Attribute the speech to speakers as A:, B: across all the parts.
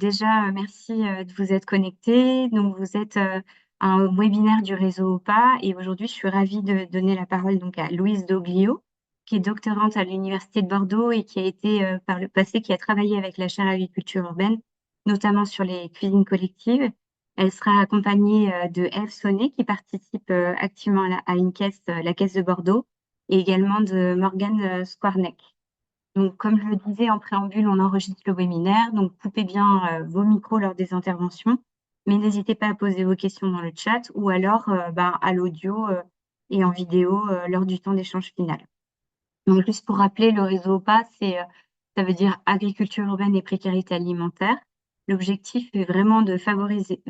A: Déjà, merci de vous être connectés. Donc, vous êtes un webinaire du réseau OPA et aujourd'hui, je suis ravie de donner la parole donc à Louise Doglio, qui est doctorante à l'Université de Bordeaux et qui a été par le passé, qui a travaillé avec la chaire agriculture urbaine, notamment sur les cuisines collectives. Elle sera accompagnée de Ève Sonnet, qui participe activement à une caisse, la caisse de Bordeaux, et également de Morgane Squarneck. Donc, comme je le disais en préambule, on enregistre le webinaire, donc coupez bien vos micros lors des interventions, mais n'hésitez pas à poser vos questions dans le chat ou alors à l'audio et en vidéo lors du temps d'échange final. Donc, juste pour rappeler, le réseau OPA, ça veut dire agriculture urbaine et précarité alimentaire. L'objectif est vraiment de favoriser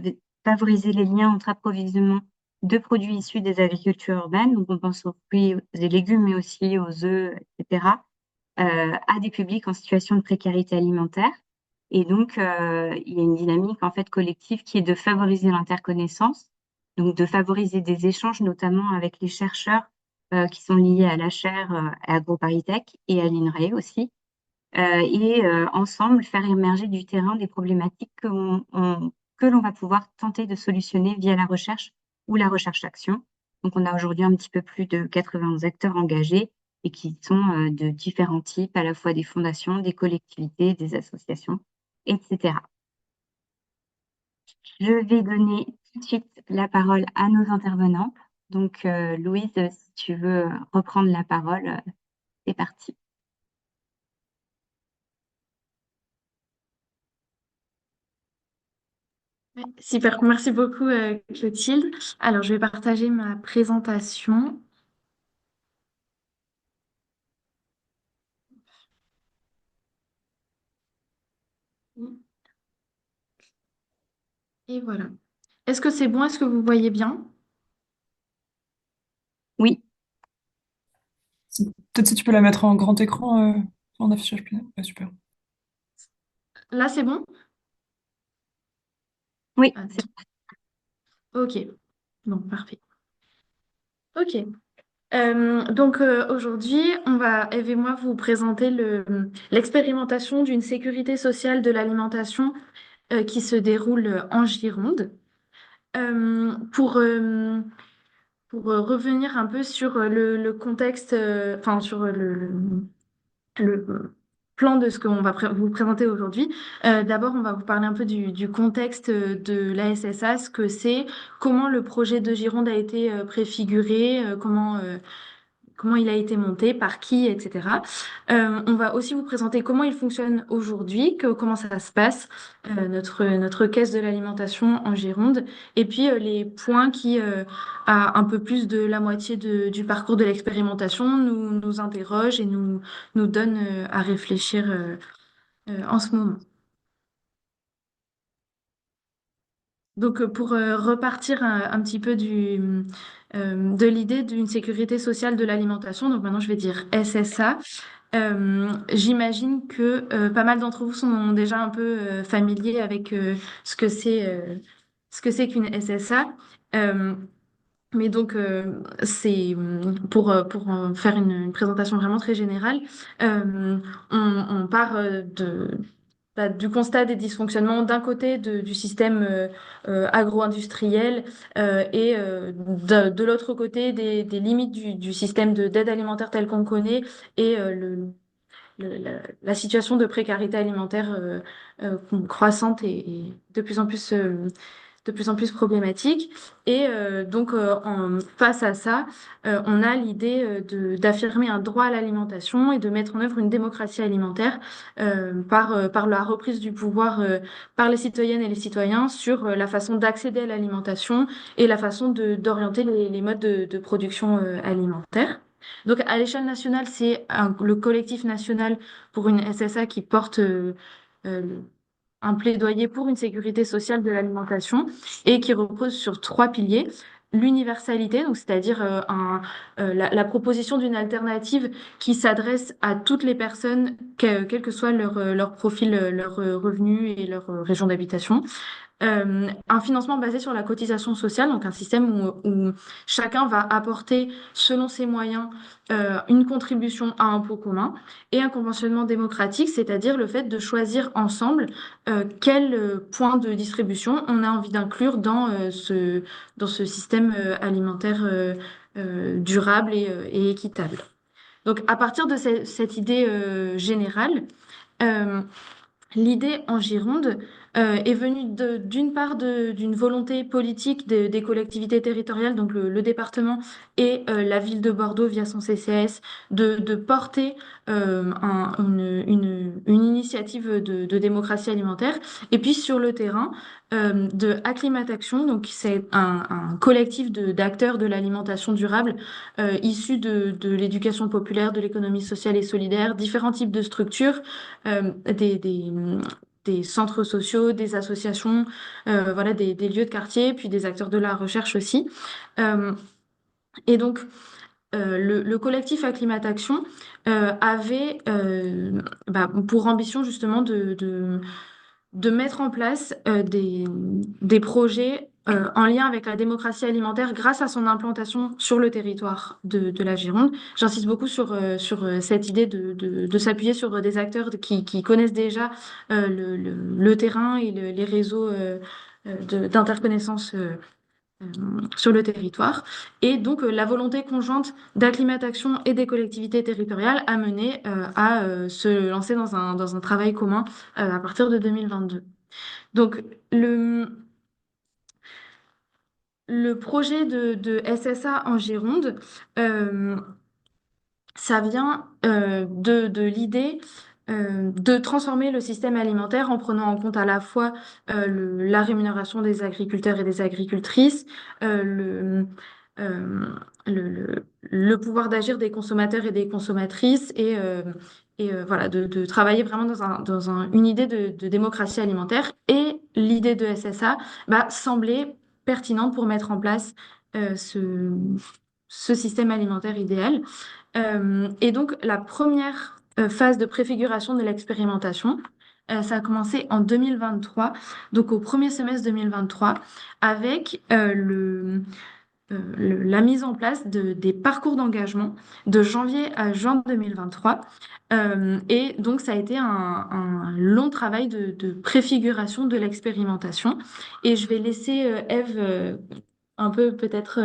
A: les liens entre approvisionnement de produits issus des agricultures urbaines. Donc, on pense aux fruits et légumes, mais aussi aux œufs, etc., à des publics en situation de précarité alimentaire. Et donc, il y a une dynamique en fait collective qui est de favoriser l'interconnaissance, donc de favoriser des échanges, notamment avec les chercheurs qui sont liés à la chaire à AgroParisTech et à l'INRAE aussi, ensemble faire émerger du terrain des problématiques que l'on va pouvoir tenter de solutionner via la recherche ou la recherche-action. Donc, on a aujourd'hui un petit peu plus de 80 acteurs engagés et qui sont de différents types, à la fois des fondations, des collectivités, des associations, etc. Je vais donner tout de suite la parole à nos intervenants. Donc, Louise, si tu veux reprendre la parole, c'est parti.
B: Ouais, super, merci beaucoup Clotilde. Alors, je vais partager ma présentation. Et voilà. Est-ce que c'est bon? Est-ce que vous voyez bien?
A: Oui,
C: Peut-être si tu peux la mettre en grand écran, en affichage plein. Ouais, super.
B: Là, c'est bon?
A: oui,
B: Ah,
A: c'est
B: ok, bon, parfait. Ok. Aujourd'hui, on va, Eve et moi, vous présenter l'expérimentation d'une sécurité sociale de l'alimentation qui se déroule en Gironde. Euh, pour, euh, pour revenir un peu sur le contexte, enfin sur le plan de ce qu'on va vous présenter aujourd'hui. D'abord, on va vous parler un peu du contexte de la SSA, ce que c'est, comment le projet de Gironde a été préfiguré, comment il a été monté, par qui, etc. On va aussi vous présenter comment il fonctionne aujourd'hui, comment ça se passe, notre caisse de l'alimentation en Gironde, et puis les points qui, à un peu plus de la moitié du parcours de l'expérimentation, nous interrogent et nous donnent à réfléchir en ce moment. Donc, pour repartir un petit peu de l'idée d'une sécurité sociale de l'alimentation, donc maintenant je vais dire SSA. J'imagine que pas mal d'entre vous sont déjà un peu familiers avec ce que c'est qu'une SSA. Euh, mais donc, c'est pour en faire une présentation vraiment très générale, on part du constat des dysfonctionnements d'un côté du système agro-industriel de l'autre côté des limites du système d'aide alimentaire tel qu'on connaît et la situation de précarité alimentaire croissante et de plus en plus problématique. Et face à ça, on a l'idée d'affirmer un droit à l'alimentation et de mettre en œuvre une démocratie alimentaire par la reprise du pouvoir par les citoyennes et les citoyens sur la façon d'accéder à l'alimentation et la façon d'orienter les modes de production alimentaire. Donc, à l'échelle nationale, c'est le collectif national pour une SSA qui porte euh, un plaidoyer pour une sécurité sociale de l'alimentation et qui repose sur trois piliers. L'universalité, donc c'est-à-dire la proposition d'une alternative qui s'adresse à toutes les personnes, quel que soit leur profil, leur revenu et leur région d'habitation. Un financement basé sur la cotisation sociale, donc un système où chacun va apporter, selon ses moyens, une contribution à un pot commun, et un conventionnement démocratique, c'est-à-dire le fait de choisir ensemble quel point de distribution on a envie d'inclure dans ce système alimentaire durable et équitable. Donc, à partir de cette idée générale, euh, l'idée en Gironde est venue d'une part d'une volonté politique des collectivités territoriales, donc le département et la ville de Bordeaux via son CCAS, de porter une initiative de démocratie alimentaire. Et puis sur le terrain, de Acclimatation, donc c'est un collectif d'acteurs de l'alimentation durable issus de l'éducation populaire, de l'économie sociale et solidaire, différents types de structures des centres sociaux, des associations, voilà, des lieux de quartier, puis des acteurs de la recherche aussi. Euh, et donc, le collectif Acclimatation avait pour ambition justement de mettre en place des projets en lien avec la démocratie alimentaire grâce à son implantation sur le territoire de la Gironde. J'insiste beaucoup sur cette idée de s'appuyer sur des acteurs qui connaissent déjà le terrain et les réseaux d'interconnaissance euh, sur le territoire. Et donc, la volonté conjointe d'acclimatation et des collectivités territoriales a mené à se lancer dans un travail commun à partir de 2022. Donc, le projet de SSA en Gironde, euh, ça vient de l'idée de transformer le système alimentaire en prenant en compte à la fois la rémunération des agriculteurs et des agricultrices, euh, le, euh, le pouvoir d'agir des consommateurs et des consommatrices et voilà, de travailler vraiment une idée de démocratie alimentaire. Et l'idée de SSA semblait pertinente pour mettre en place ce système alimentaire idéal. Et donc, la première phase de préfiguration de l'expérimentation, ça a commencé en 2023, donc au premier semestre 2023, avec la mise en place des parcours d'engagement de janvier à juin 2023. Et donc, ça a été un long travail de préfiguration de l'expérimentation. Et je vais laisser Ève un peu peut-être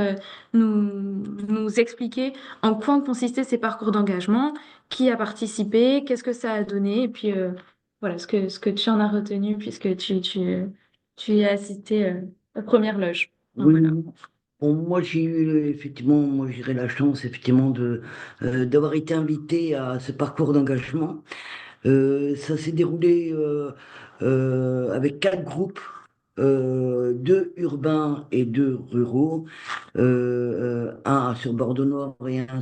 B: nous expliquer en quoi consistaient ces parcours d'engagement, qui a participé, qu'est-ce que ça a donné, et puis voilà ce que tu en as retenu puisque tu y as assisté aux premières loges. Donc,
D: Oui,
B: voilà.
D: bon, moi j'ai eu effectivement, moi j'irai la chance effectivement d'avoir été invité à ce parcours d'engagement. Ça s'est déroulé avec quatre groupes, deux urbains et deux ruraux, un sur Bordeaux Nord et un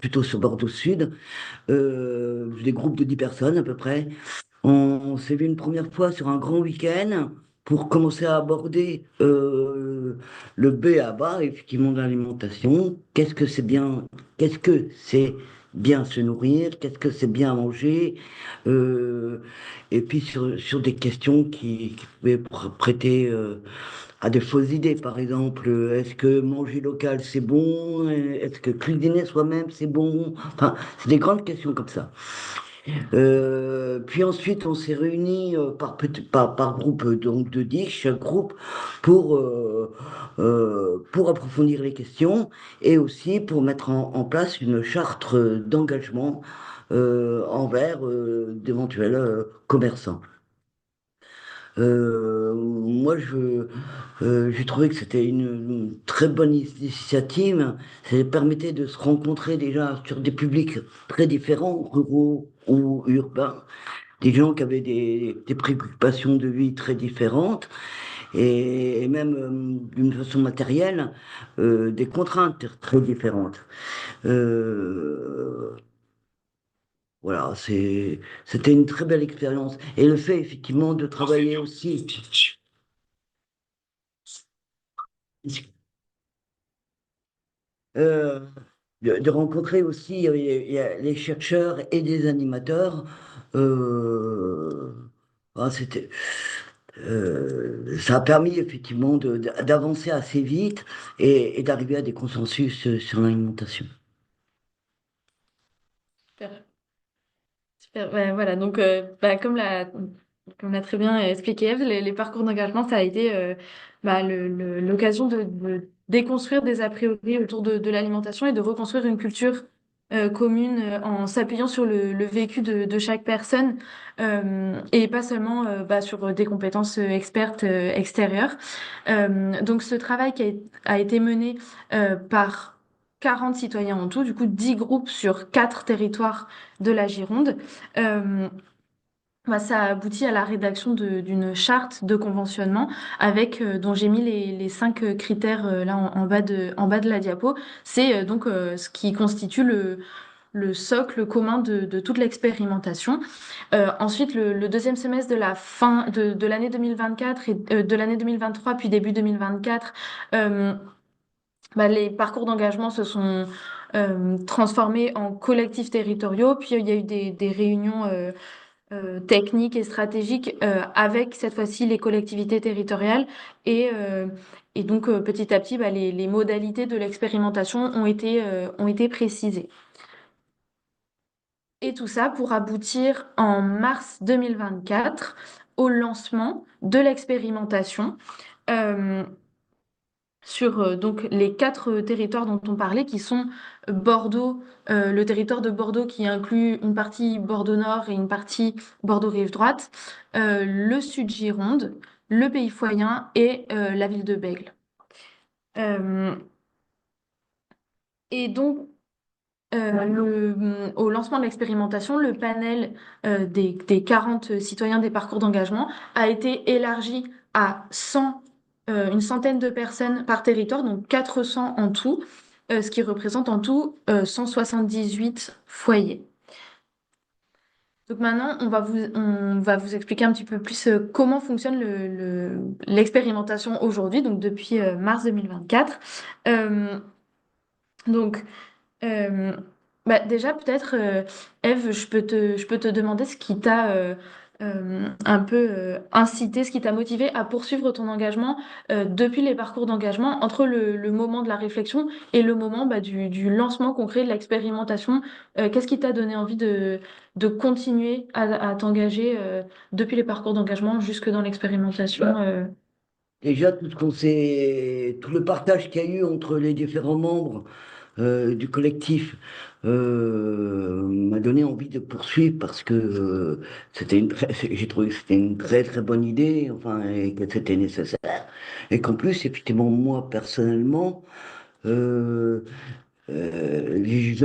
D: plutôt sur Bordeaux Sud, des groupes de 10 personnes à peu près. On s'est vu une première fois sur un grand week-end pour commencer à aborder le B à bas, effectivement, de l'alimentation. Qu'est-ce que c'est bien se nourrir? Qu'est-ce que c'est bien manger? Euh, et puis sur des questions qui pouvaient prêter à des fausses idées. Par exemple, est-ce que manger local c'est bon? Est-ce que cuisiner soi-même c'est bon? Enfin, c'est des grandes questions comme ça. Puis ensuite, on s'est réunis par groupe donc de 10, chaque groupe, pour approfondir les questions et aussi pour mettre en place une charte d'engagement envers d'éventuels commerçants. Moi, j'ai trouvé que c'était une très bonne initiative. Ça permettait de se rencontrer déjà sur des publics très différents, ruraux ou urbains, des gens qui avaient des préoccupations de vie très différentes et même d'une façon matérielle, des contraintes très différentes. Euh, voilà, c'était une très belle expérience. Et le fait effectivement de travailler aussi. euh, de rencontrer aussi il y a les chercheurs et des animateurs. Euh, c'était ça a permis effectivement d'avancer assez vite et d'arriver à des consensus sur l'alimentation.
B: Super. Super. Ouais, voilà, donc comme l'a très bien expliqué Eve, les parcours d'engagement, ça a été l'occasion de déconstruire des a priori autour de l'alimentation et de reconstruire une culture commune en s'appuyant sur le vécu de chaque personne et pas seulement sur des compétences expertes extérieures. Donc ce travail a été mené par 40 citoyens en tout, du coup 10 groupes sur 4 territoires de la Gironde. Euh, Ça a abouti à la rédaction d'une charte de conventionnement avec dont j'ai mis les 5 critères là en bas de la diapo. C'est ce qui constitue le socle commun de toute l'expérimentation. Ensuite, le deuxième semestre de la fin de l'année 2024 et de l'année 2023, puis début 2024, euh, les parcours d'engagement se sont transformés en collectifs territoriaux. Puis il y a eu des réunions techniques et stratégiques avec cette fois-ci les collectivités territoriales. Et donc petit à petit, les modalités de l'expérimentation ont été précisées. Et tout ça pour aboutir en mars 2024 au lancement de l'expérimentation. Euh, sur donc les 4 territoires dont on parlait, qui sont Bordeaux, le territoire de Bordeaux qui inclut une partie Bordeaux-Nord et une partie Bordeaux-Rive-Droite, le Sud-Gironde, le Pays-Foyen et la ville de Bègle. Euh, et donc, au lancement de l'expérimentation, le panel des 40 citoyens des parcours d'engagement a été élargi à 100, une centaine de personnes par territoire, donc 400 en tout, ce qui représente en tout 178 foyers. Donc maintenant, on va vous expliquer un petit peu plus comment fonctionne l'expérimentation aujourd'hui, donc depuis mars 2024. Euh, donc, euh, déjà, peut-être, Eve, je peux te demander ce qui t'a un peu incité, ce qui t'a motivé à poursuivre ton engagement depuis les parcours d'engagement, entre le moment de la réflexion et le moment du lancement concret de l'expérimentation. Qu'est-ce qui t'a donné envie de continuer à t'engager depuis les parcours d'engagement jusque dans l'expérimentation
D: Déjà, tout le partage qu'il y a eu entre les différents membres du collectif m'a donné envie de poursuivre parce que j'ai trouvé que c'était une très très bonne idée, enfin, et que c'était nécessaire. Et qu'en plus, effectivement, moi personnellement, euh, j'ai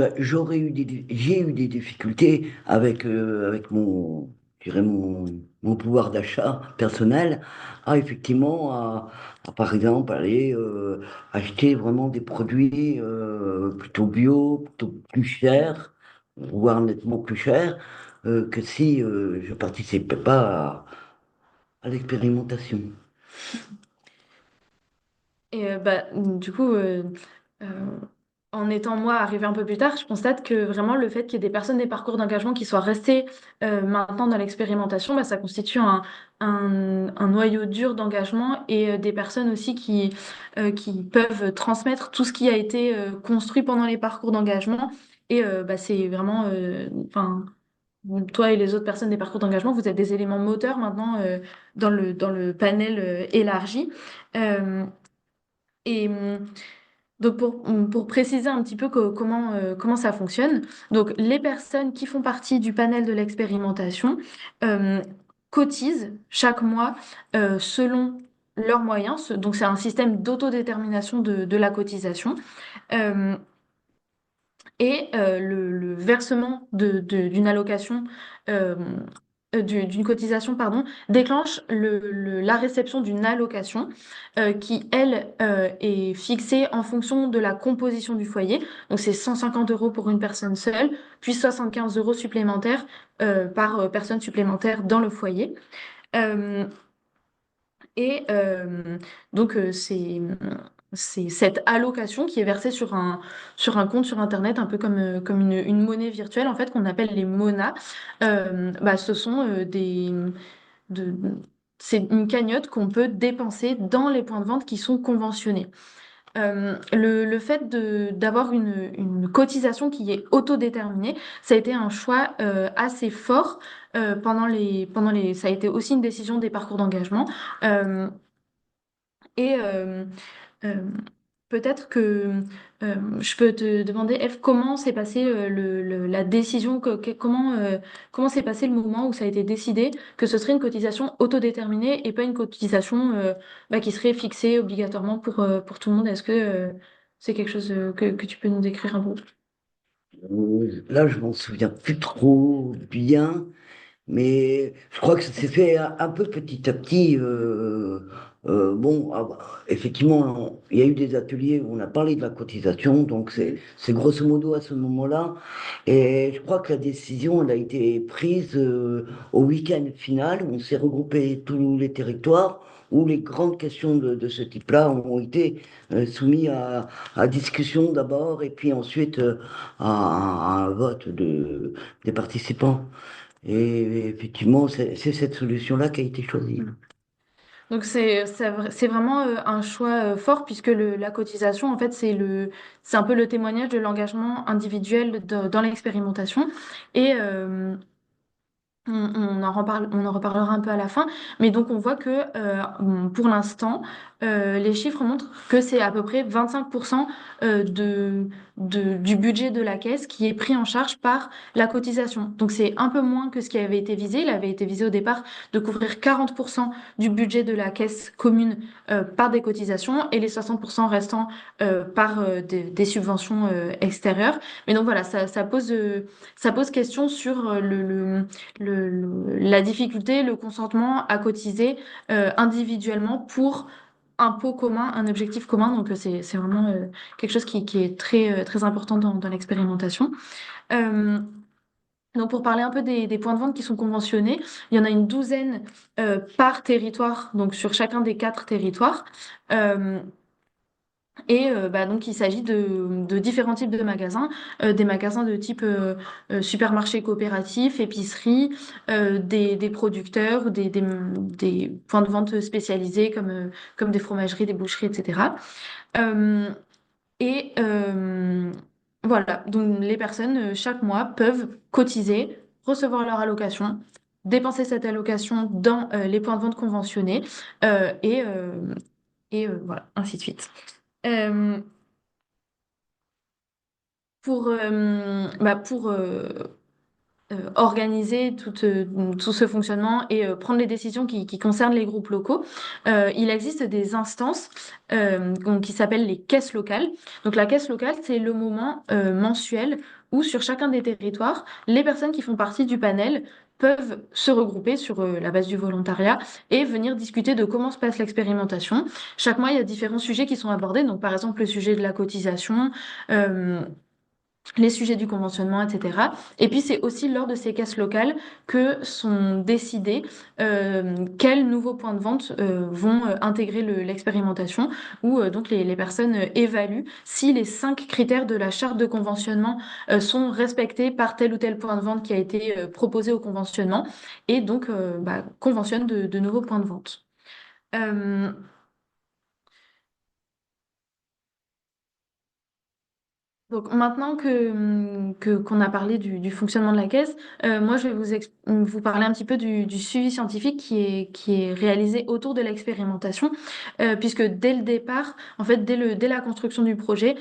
D: eu des difficultés avec je dirais mon pouvoir d'achat personnel, par exemple, aller acheter vraiment des produits plutôt bio, plutôt plus chers, voire nettement plus chers, que si je participais pas à l'expérimentation.
B: Et du coup, euh, en étant moi arrivée un peu plus tard, je constate que vraiment le fait qu'il y ait des personnes des parcours d'engagement qui soient restées maintenant dans l'expérimentation, ça constitue un noyau dur d'engagement et des personnes aussi qui peuvent transmettre tout ce qui a été construit pendant les parcours d'engagement. Et c'est vraiment, enfin, toi et les autres personnes des parcours d'engagement, vous êtes des éléments moteurs maintenant dans le panel élargi. Euh, et donc pour préciser un petit peu comment ça fonctionne, donc les personnes qui font partie du panel de l'expérimentation euh, cotisent chaque mois selon leurs moyens. Donc c'est un système d'autodétermination de la cotisation. Euh, et le versement d'une allocation, euh, d'une cotisation, pardon, déclenche la réception d'une allocation qui, elle, est fixée en fonction de la composition du foyer. Donc, c'est 150 euros pour une personne seule, puis 75 euros supplémentaires par personne supplémentaire dans le foyer. Euh, et donc, c'est cette allocation qui est versée sur un compte sur Internet, un peu comme une monnaie virtuelle, en fait, qu'on appelle les MONA. Ce sont de, c'est une cagnotte qu'on peut dépenser dans les points de vente qui sont conventionnés. Le fait d'avoir une cotisation qui est autodéterminée, ça a été un choix assez fort ça a été aussi une décision des parcours d'engagement. Euh, et euh, Peut-être que je peux te demander, Eve, comment s'est passé la décision, comment s'est passé le moment où ça a été décidé que ce serait une cotisation autodéterminée et pas une cotisation qui serait fixée obligatoirement pour tout le monde. Est-ce que c'est quelque chose que tu peux nous décrire un peu?
D: Là, je m'en souviens plus trop bien. Mais je crois que ça s'est fait un peu petit à petit. Bon, effectivement, il y a eu des ateliers où on a parlé de la cotisation, donc c'est grosso modo à ce moment-là. Et je crois que la décision, elle a été prise au week-end final, où on s'est regroupé tous les territoires, où les grandes questions de ce type-là ont été soumises à discussion d'abord, et puis ensuite à un vote des participants. Et effectivement, c'est cette solution-là qui a été choisie.
B: Donc c'est vraiment un choix fort puisque la cotisation en fait c'est un peu le témoignage de l'engagement individuel dans l'expérimentation et on en reparlera un peu à la fin, mais donc on voit que pour l'instant, les chiffres montrent que c'est à peu près 25% du budget de la caisse qui est pris en charge par la cotisation. Donc c'est un peu moins que ce qui avait été visé. Il avait été visé au départ de couvrir 40% du budget de la caisse commune par des cotisations et les 60% restants par des subventions extérieures. Mais donc voilà, ça pose question sur la difficulté, le consentement à cotiser individuellement pour un pot commun, un objectif commun. Donc c'est vraiment quelque chose qui est très important dans l'expérimentation. Euh, donc pour parler un peu des points de vente qui sont conventionnés, il y en a une douzaine par territoire, donc sur chacun des 4 territoires. Euh, donc, il s'agit de différents types de magasins, des magasins de type supermarché coopératif, épicerie, des producteurs, des points de vente spécialisés comme des fromageries, des boucheries, etc. Euh, et voilà, donc les personnes, chaque mois, peuvent cotiser, recevoir leur allocation, dépenser cette allocation dans les points de vente conventionnés, euh, et, euh, voilà, ainsi de suite. Euh, pour organiser tout ce fonctionnement et prendre les décisions qui concernent les groupes locaux, il existe des instances qui s'appellent les caisses locales. Donc la caisse locale, c'est le moment mensuel où sur chacun des territoires, les personnes qui font partie du panel peuvent se regrouper sur la base du volontariat et venir discuter de comment se passe l'expérimentation. Chaque mois, il y a différents sujets qui sont abordés. Donc par exemple, le sujet de la cotisation. euh, les sujets du conventionnement, etc. Et puis c'est aussi lors de ces caisses locales que sont décidés quels nouveaux points de vente vont intégrer l'expérimentation, où donc les personnes évaluent si les 5 critères de la charte de conventionnement sont respectés par tel ou tel point de vente qui a été proposé au conventionnement, et donc conventionnent de nouveaux points de vente. Euh, Donc maintenant qu'on a parlé du fonctionnement de la caisse, moi je vais vous parler un petit peu du suivi scientifique qui est réalisé autour de l'expérimentation, puisque dès le départ, en fait dès la construction du projet,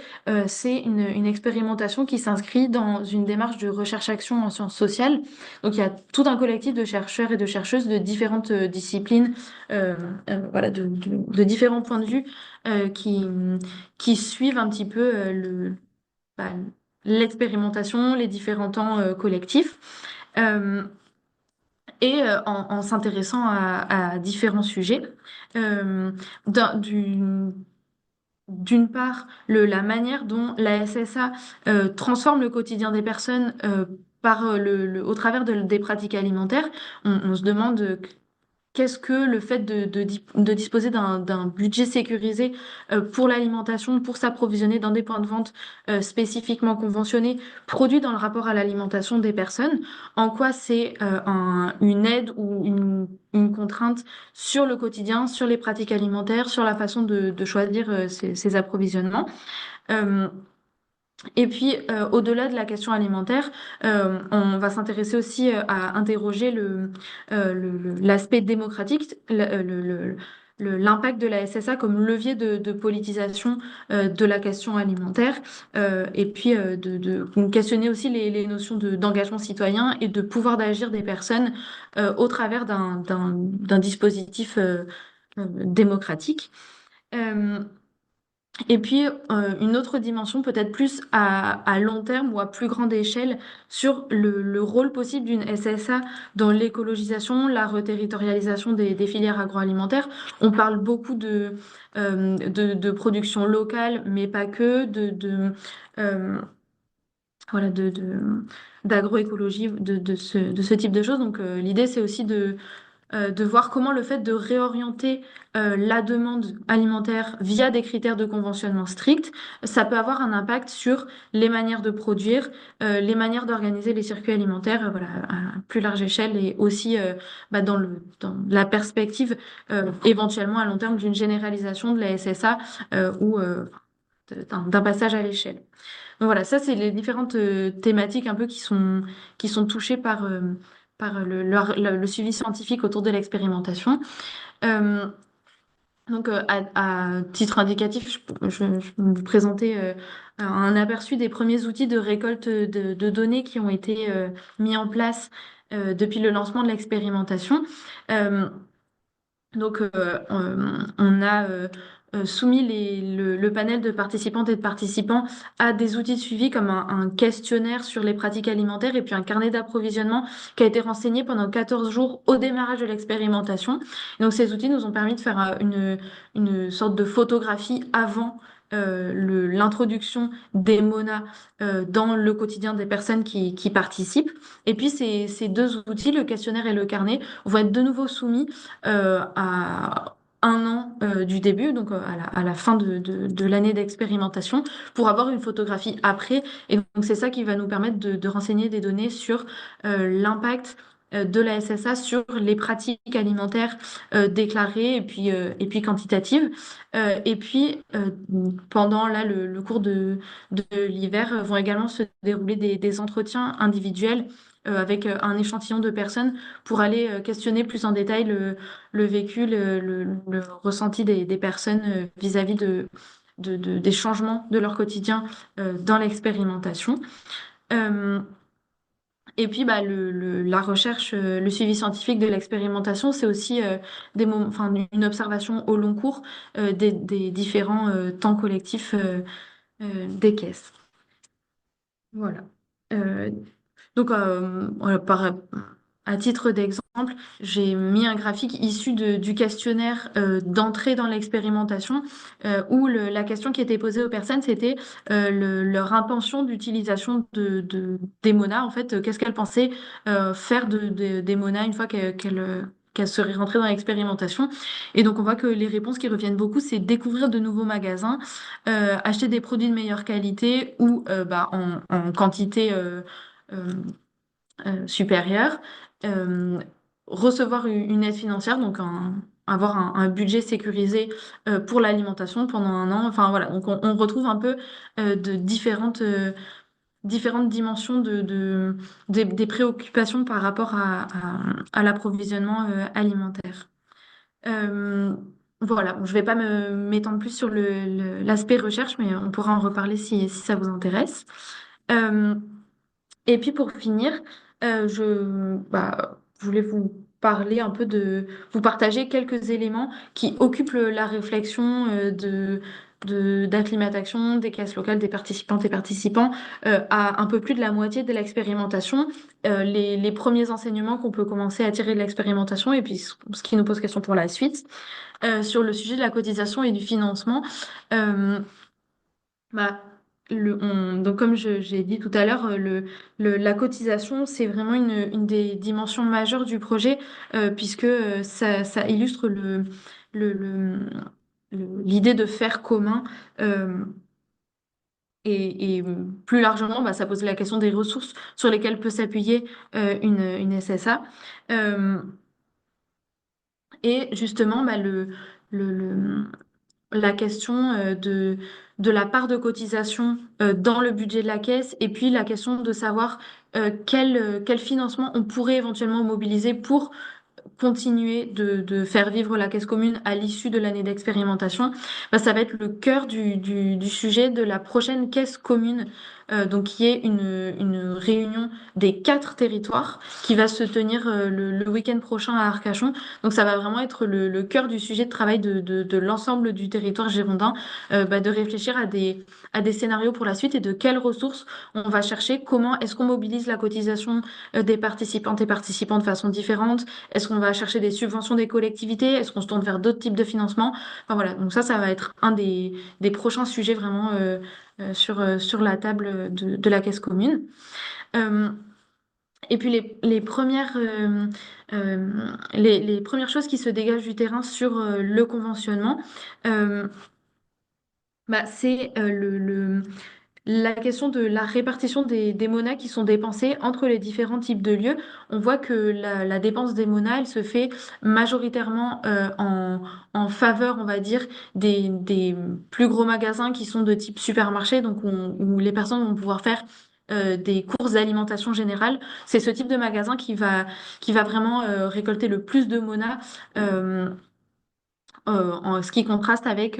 B: c'est une expérimentation qui s'inscrit dans une démarche de recherche-action en sciences sociales. Donc il y a tout un collectif de chercheurs et de chercheuses de différentes disciplines, voilà, de différents points de vue qui suivent un petit peu bah, l'expérimentation, les différents temps collectifs, euh, et en s'intéressant à différents sujets. Euh, d'un- d'une d'une part, la manière dont la SSA transforme le quotidien des personnes au travers des pratiques alimentaires, on se demande qu'est-ce que le fait de disposer d'un budget sécurisé pour l'alimentation, pour s'approvisionner dans des points de vente spécifiquement conventionnés, produit dans le rapport à l'alimentation des personnes, en quoi c'est une aide ou une contrainte sur le quotidien, sur les pratiques alimentaires, sur la façon de choisir ces approvisionnements. Euh, et puis, au-delà de la question alimentaire, on va s'intéresser aussi à interroger l'aspect démocratique, l'impact de la SSA comme levier de politisation de la question alimentaire, et puis de questionner aussi les notions d'engagement citoyen et de pouvoir d'agir des personnes au travers d'un dispositif démocratique. Euh, et puis, une autre dimension, peut-être plus à long terme ou à plus grande échelle, sur le rôle possible d'une SSA dans l'écologisation, la reterritorialisation des filières agroalimentaires. On parle beaucoup de production locale, mais pas que, euh, voilà, d'agroécologie, de ce type de choses. Donc, l'idée, c'est aussi de voir comment le fait de réorienter la demande alimentaire via des critères de conventionnement stricts, ça peut avoir un impact sur les manières de produire, les manières d'organiser les circuits alimentaires, voilà, à plus large échelle et aussi dans la perspective éventuellement à long terme d'une généralisation de la SSA ou d'un passage à l'échelle. Donc voilà, ça c'est les différentes thématiques un peu qui sont touchées par le suivi scientifique autour de l'expérimentation. Euh, donc, à titre indicatif, je peux vous présenter un aperçu des premiers outils de récolte de données qui ont été mis en place depuis le lancement de l'expérimentation. Euh, on a soumis le panel de participantes et de participants à des outils de suivi comme un questionnaire sur les pratiques alimentaires et puis un carnet d'approvisionnement qui a été renseigné pendant 14 jours au démarrage de l'expérimentation. Et donc, ces outils nous ont permis de faire une sorte de photographie avant l'introduction des MONA dans le quotidien des personnes qui participent. Et puis, ces deux outils, le questionnaire et le carnet, vont être de nouveau soumis à un an du début, donc à la fin de l'année d'expérimentation, pour avoir une photographie après. Et donc c'est ça qui va nous permettre de renseigner des données sur l'impact de la SSA sur les pratiques alimentaires déclarées et puis quantitatives. Et puis pendant là, le cours de l'hiver vont également se dérouler des entretiens individuels avec un échantillon de personnes pour aller questionner plus en détail le vécu, le ressenti des personnes vis-à-vis des changements de leur quotidien dans l'expérimentation. Euh, et puis, la recherche, le suivi scientifique de l'expérimentation, c'est aussi enfin, une observation au long cours des différents temps collectifs des caisses. Voilà. Euh, Donc, voilà, à titre d'exemple, j'ai mis un graphique issu du questionnaire d'entrée dans l'expérimentation où la question qui était posée aux personnes, c'était leur intention d'utilisation des MONA. En fait, qu'est-ce qu'elles pensaient faire des MONA une fois qu'elles seraient rentrées dans l'expérimentation. Et donc, on voit que les réponses qui reviennent beaucoup, c'est découvrir de nouveaux magasins, acheter des produits de meilleure qualité ou en quantité euh, supérieure, euh, recevoir une aide financière, donc avoir un budget sécurisé pour l'alimentation pendant un an. Enfin voilà, donc on retrouve un peu de différentes dimensions des préoccupations par rapport à l'approvisionnement alimentaire. Euh, voilà, bon, je ne vais pas m'étendre plus sur l'aspect recherche, mais on pourra en reparler si ça vous intéresse. Euh, et puis pour finir, je voulais vous parler un peu vous partager quelques éléments qui occupent la réflexion d'acclimatation des caisses locales des participantes et participants à un peu plus de la moitié de l'expérimentation, les premiers enseignements qu'on peut commencer à tirer de l'expérimentation et puis ce qui nous pose question pour la suite. Sur le sujet de la cotisation et du financement. Euh, bah, donc comme j'ai dit tout à l'heure, la cotisation, c'est vraiment une des dimensions majeures du projet, puisque ça illustre le, le- l'idée de faire commun. euh, et plus largement, bah, ça pose la question des ressources sur lesquelles peut s'appuyer une SSA. Euh, et justement, bah, la question de la part de cotisation dans le budget de la caisse, et puis la question de savoir quel financement on pourrait éventuellement mobiliser pour continuer de faire vivre la caisse commune à l'issue de l'année d'expérimentation, bah, ça va être le cœur du sujet de la prochaine caisse commune, donc qui est une réunion des 4 territoires qui va se tenir le week-end prochain à Arcachon. Donc ça va vraiment être le cœur du sujet de travail de l'ensemble du territoire girondin, bah, de réfléchir à des scénarios pour la suite et de quelles ressources on va chercher, comment est-ce qu'on mobilise la cotisation des participantes et participants de façon différente, est-ce qu'on va chercher des subventions des collectivités? Est-ce qu'on se tourne vers d'autres types de financement? Enfin voilà, donc ça va être un des prochains sujets vraiment sur la table de la caisse commune. Euh, et puis les premières choses qui se dégagent du terrain sur le conventionnement, euh, bah, c'est la question de la répartition des monnaies qui sont dépensées entre les différents types de lieux. On voit que la dépense des monnaies, elle se fait majoritairement en faveur, on va dire, des plus gros magasins qui sont de type supermarché, donc où les personnes vont pouvoir faire des courses d'alimentation générale. C'est ce type de magasin qui va vraiment récolter le plus de monnaies. euh, en ce qui contraste avec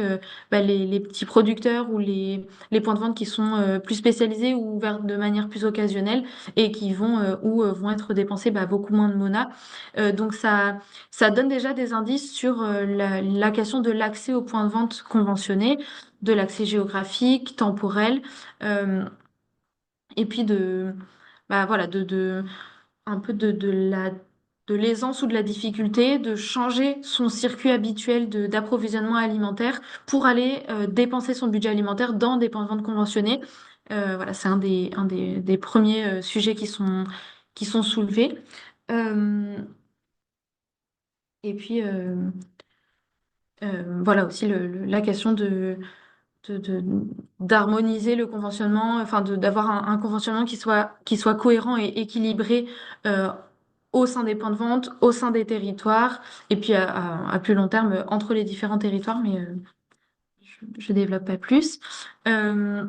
B: bah, les petits producteurs ou les points de vente qui sont plus spécialisés ou ouverts de manière plus occasionnelle et qui vont être dépensés bah, beaucoup moins de mona. Donc ça donne déjà des indices sur la question de l'accès aux points de vente conventionnés, de l'accès géographique, temporel, euh, et puis bah, voilà, un peu de l'aisance ou de la difficulté de changer son circuit habituel d'approvisionnement alimentaire pour aller dépenser son budget alimentaire dans des points de vente conventionnés. Voilà, c'est des premiers sujets qui sont soulevés. Euh, et puis, voilà aussi la question de, de- d'harmoniser le conventionnement, enfin d'avoir un conventionnement qui soit cohérent et équilibré euh, au sein des points de vente, au sein des territoires, et puis à plus long terme entre les différents territoires, mais je développe pas plus. Euh,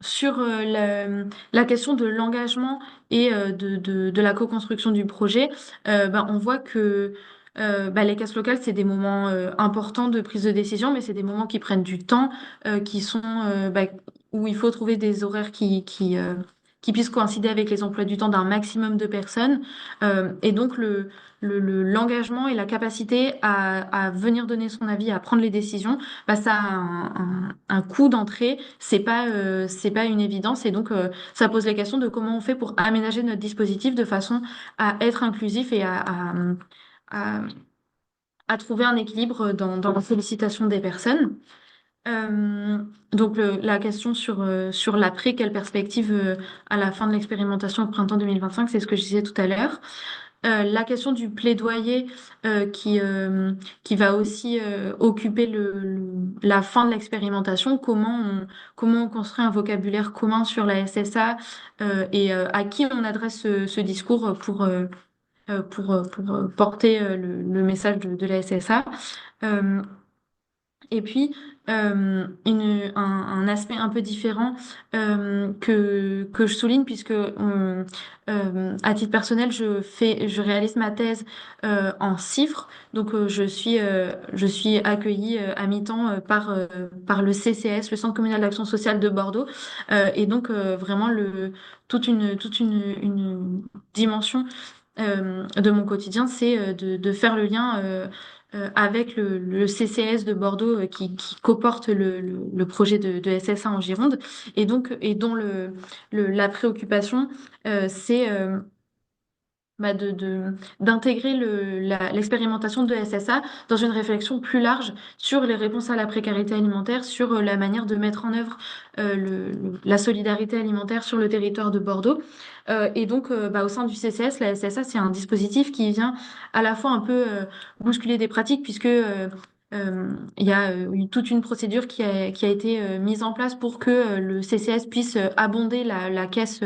B: sur la question de l'engagement et de la co-construction du projet, ben, on voit que ben, les caisses locales, c'est des moments importants de prise de décision, mais c'est des moments qui prennent du temps, qui sont ben, où il faut trouver des horaires qui puissent coïncider avec les emplois du temps d'un maximum de personnes. Et donc l'engagement et la capacité à venir donner son avis, à prendre les décisions, bah, ça a un coût d'entrée, c'est pas une évidence et donc ça pose la question de comment on fait pour aménager notre dispositif de façon à être inclusif et à, à trouver un équilibre dans la sollicitation des personnes. Euh, donc la question sur l'après, quelle perspective à la fin de l'expérimentation au printemps 2025, c'est ce que je disais tout à l'heure. La question du plaidoyer qui va aussi occuper la fin de l'expérimentation, comment on construit un vocabulaire commun sur la SSA et à qui on adresse ce discours pour porter le message de la SSA. Euh, et puis, un aspect un peu différent que je souligne, puisque à titre personnel, je réalise ma thèse en CIFRE. Donc, je suis accueillie à mi-temps par le CCS, le Centre communal d'action sociale de Bordeaux. Et donc, vraiment, une dimension de mon quotidien, c'est de faire le lien avec le CCS de Bordeaux qui coporte le projet de SSA en Gironde et dont la préoccupation c'est d'intégrer l'expérimentation de SSA dans une réflexion plus large sur les réponses à la précarité alimentaire, sur la manière de mettre en œuvre la solidarité alimentaire sur le territoire de Bordeaux. Et donc, au sein du CCS, la SSA, c'est un dispositif qui vient à la fois un peu bousculer des pratiques, puisque il y a eu toute une procédure qui a été mise en place pour que le CCS puisse abonder la caisse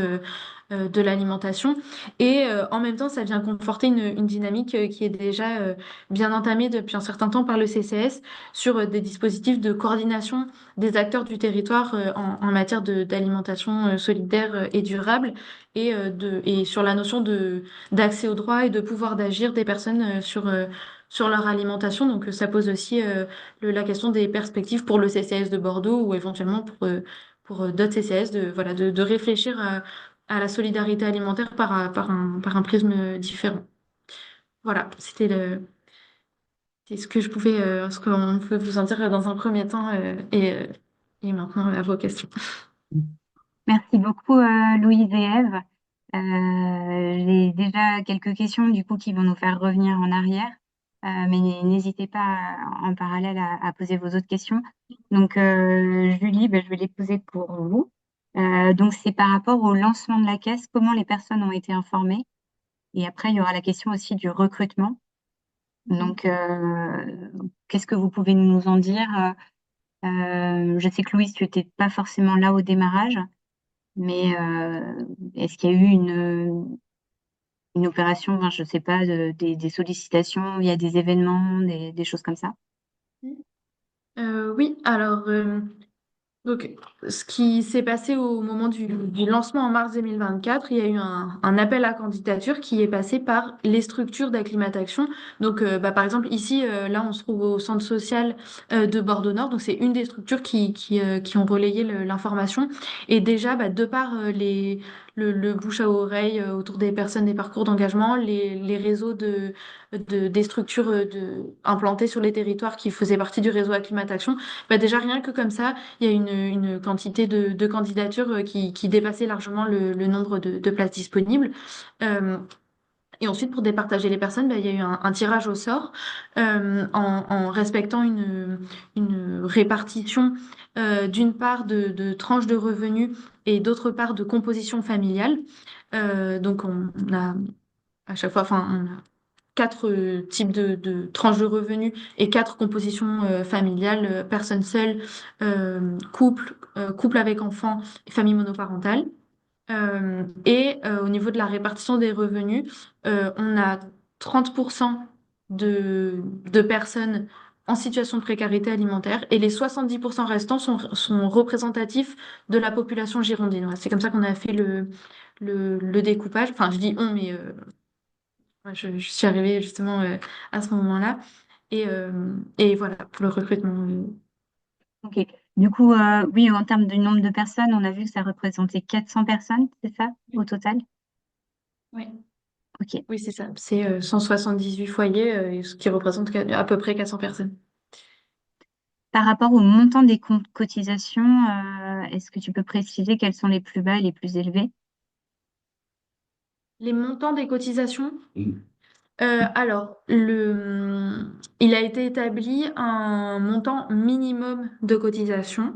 B: de l'alimentation. Et en même temps, ça vient conforter une dynamique qui est déjà bien entamée depuis un certain temps par le CCS sur des dispositifs de coordination des acteurs du territoire en matière d'alimentation solidaire et durable et sur la notion d'accès aux droits et de pouvoir d'agir des personnes sur leur alimentation. Donc ça pose aussi la question des perspectives pour le CCS de Bordeaux ou éventuellement pour d'autres CCS voilà, de réfléchir à la solidarité alimentaire par un prisme différent. Voilà, c'est ce que je pouvais, ce qu'on pouvait vous en dire dans un premier temps et maintenant à vos questions.
A: Merci beaucoup, Louise et Ève. J'ai déjà quelques questions du coup qui vont nous faire revenir en arrière, mais n'hésitez pas en parallèle à poser vos autres questions. Donc, Julie, je vais les poser pour vous. Donc, c'est par rapport au lancement de la caisse, comment les personnes ont été informées. Et après, il y aura la question aussi du recrutement. Donc, qu'est-ce que vous pouvez nous en dire? Je sais que Louise, tu n'étais pas forcément là au démarrage. Mais est-ce qu'il y a eu une opération, enfin, je ne sais pas, des sollicitations, il y a des événements, des choses comme ça?
B: Oui, alors donc, ce qui s'est passé au moment du lancement en mars 2024, il y a eu un appel à candidature qui est passé par les structures d'acclimatation. Donc, par exemple, ici, là, on se trouve au centre social de Bordeaux-Nord. Donc, c'est une des structures qui ont relayé l'information. Et déjà, de par le bouche à oreille autour des personnes des parcours d'engagement, les réseaux des structures implantées sur les territoires qui faisaient partie du réseau acclimatation, déjà, rien que comme ça, il y a une quantité de candidatures qui dépassait largement le nombre de places disponibles. Euh, et ensuite, pour départager les personnes, il y a eu un tirage au sort en respectant une répartition d'une part de tranches de revenus et d'autre part de composition familiale. Donc, on a à chaque fois, enfin, on a quatre types de tranches de revenus et quatre compositions familiales, personnes seules, couple avec enfants et famille monoparentale. Au niveau de la répartition des revenus, on a 30% de personnes en situation de précarité alimentaire et les 70% restants sont représentatifs de la population girondine. Voilà, c'est comme ça qu'on a fait le découpage. Enfin, je dis on, mais ouais, je suis arrivée justement à ce moment-là. Et voilà, pour le recrutement.
A: Ok. Du coup, oui, en termes du nombre de personnes, on a vu que ça représentait 400 personnes, c'est ça, au total?
B: Oui,
A: Ok.
B: oui, c'est ça. C'est 178 foyers, ce qui représente à peu près 400 personnes.
A: Par rapport au montant des cotisations, est-ce que tu peux préciser quels sont les plus bas et les plus élevés?
B: Les montants des cotisations,
D: Mm.
B: alors, il a été établi un montant minimum de cotisation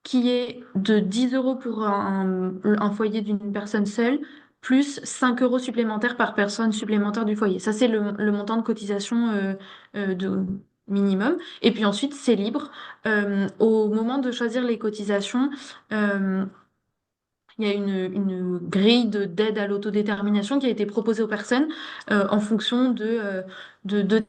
B: qui est de 10 euros pour un foyer d'une personne seule, plus 5 euros supplémentaires par personne supplémentaire du foyer. Ça, c'est le montant de cotisation de minimum. Et puis ensuite, c'est libre. Au moment de choisir les cotisations, euh, il y a une grille d'aide à l'autodétermination qui a été proposée aux personnes en fonction de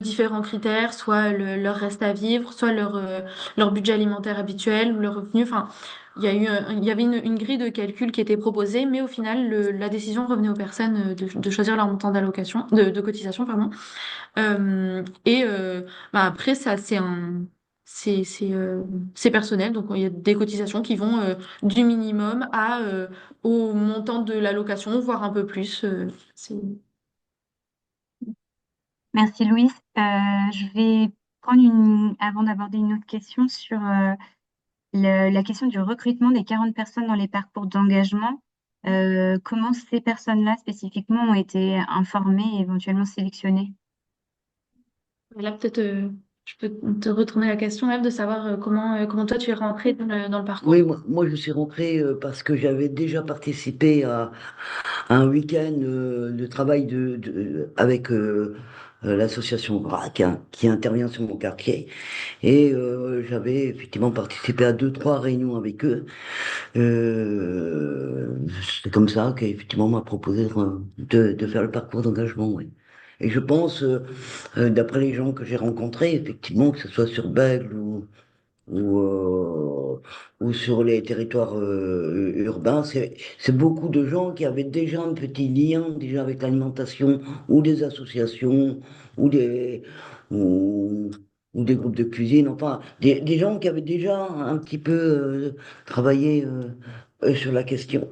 B: différents critères, soit leur reste à vivre, soit leur budget alimentaire habituel, leur revenu. Enfin, il y avait une grille de calcul qui était proposée, mais au final, la décision revenait aux personnes de choisir leur montant d'allocation, de cotisation, pardon. Après, ça, c'est personnel. Donc, il y a des cotisations qui vont du minimum au montant de l'allocation, voire un peu plus.
A: Merci Louise. Je vais prendre avant d'aborder une autre question sur la question du recrutement des 40 personnes dans les parcours d'engagement. Comment ces personnes-là spécifiquement ont été informées et éventuellement sélectionnées?
B: Là, peut-être, je peux te retourner la question, Eve, de savoir comment toi tu es rentrée dans le
D: Oui,
B: parcours.
D: moi, je suis rentré parce que j'avais déjà participé à un week-end de travail avec l'association VRAC, hein, qui intervient sur mon quartier. Et j'avais effectivement participé à deux, trois réunions avec eux. C'est comme ça qu'effectivement on m'a proposé de faire le parcours d'engagement, oui. Et je pense, d'après les gens que j'ai rencontrés, effectivement, que ce soit sur Bègle ou, ou sur les territoires urbains, c'est beaucoup de gens qui avaient déjà un petit lien déjà avec l'alimentation ou des associations ou ou, ou des groupes de cuisine, enfin des gens qui avaient déjà un petit peu travaillé sur la question.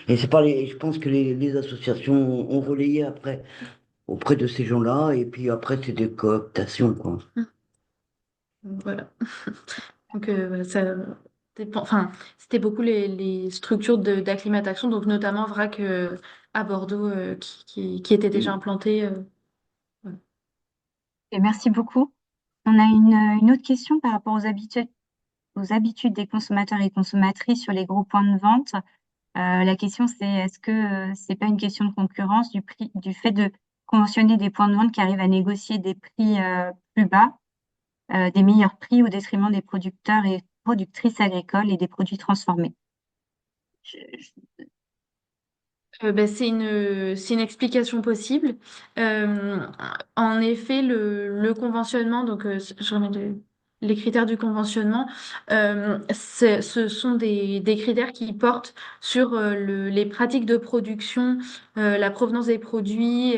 D: Et c'est pas je pense que les associations ont relayé après auprès de ces gens-là, et puis après c'est des cooptations, quoi.
B: Voilà. Donc, voilà, ça dépend. Enfin, c'était beaucoup les structures d'acclimatation, donc notamment VRAC à Bordeaux qui étaient déjà implantées. Voilà.
A: Et merci beaucoup. On a une autre question par rapport aux habitudes des consommateurs et consommatrices sur les gros points de vente. La question, c'est est-ce que c'est pas une question de concurrence du prix, du fait de conventionner des points de vente qui arrivent à négocier des prix plus bas, des meilleurs prix au détriment des producteurs et productrices agricoles et des produits transformés? Je-
B: Ben, c'est une explication possible. Euh, En effet, le conventionnement, donc je remets les critères du conventionnement, ce sont des critères qui portent sur les pratiques de production, la provenance des produits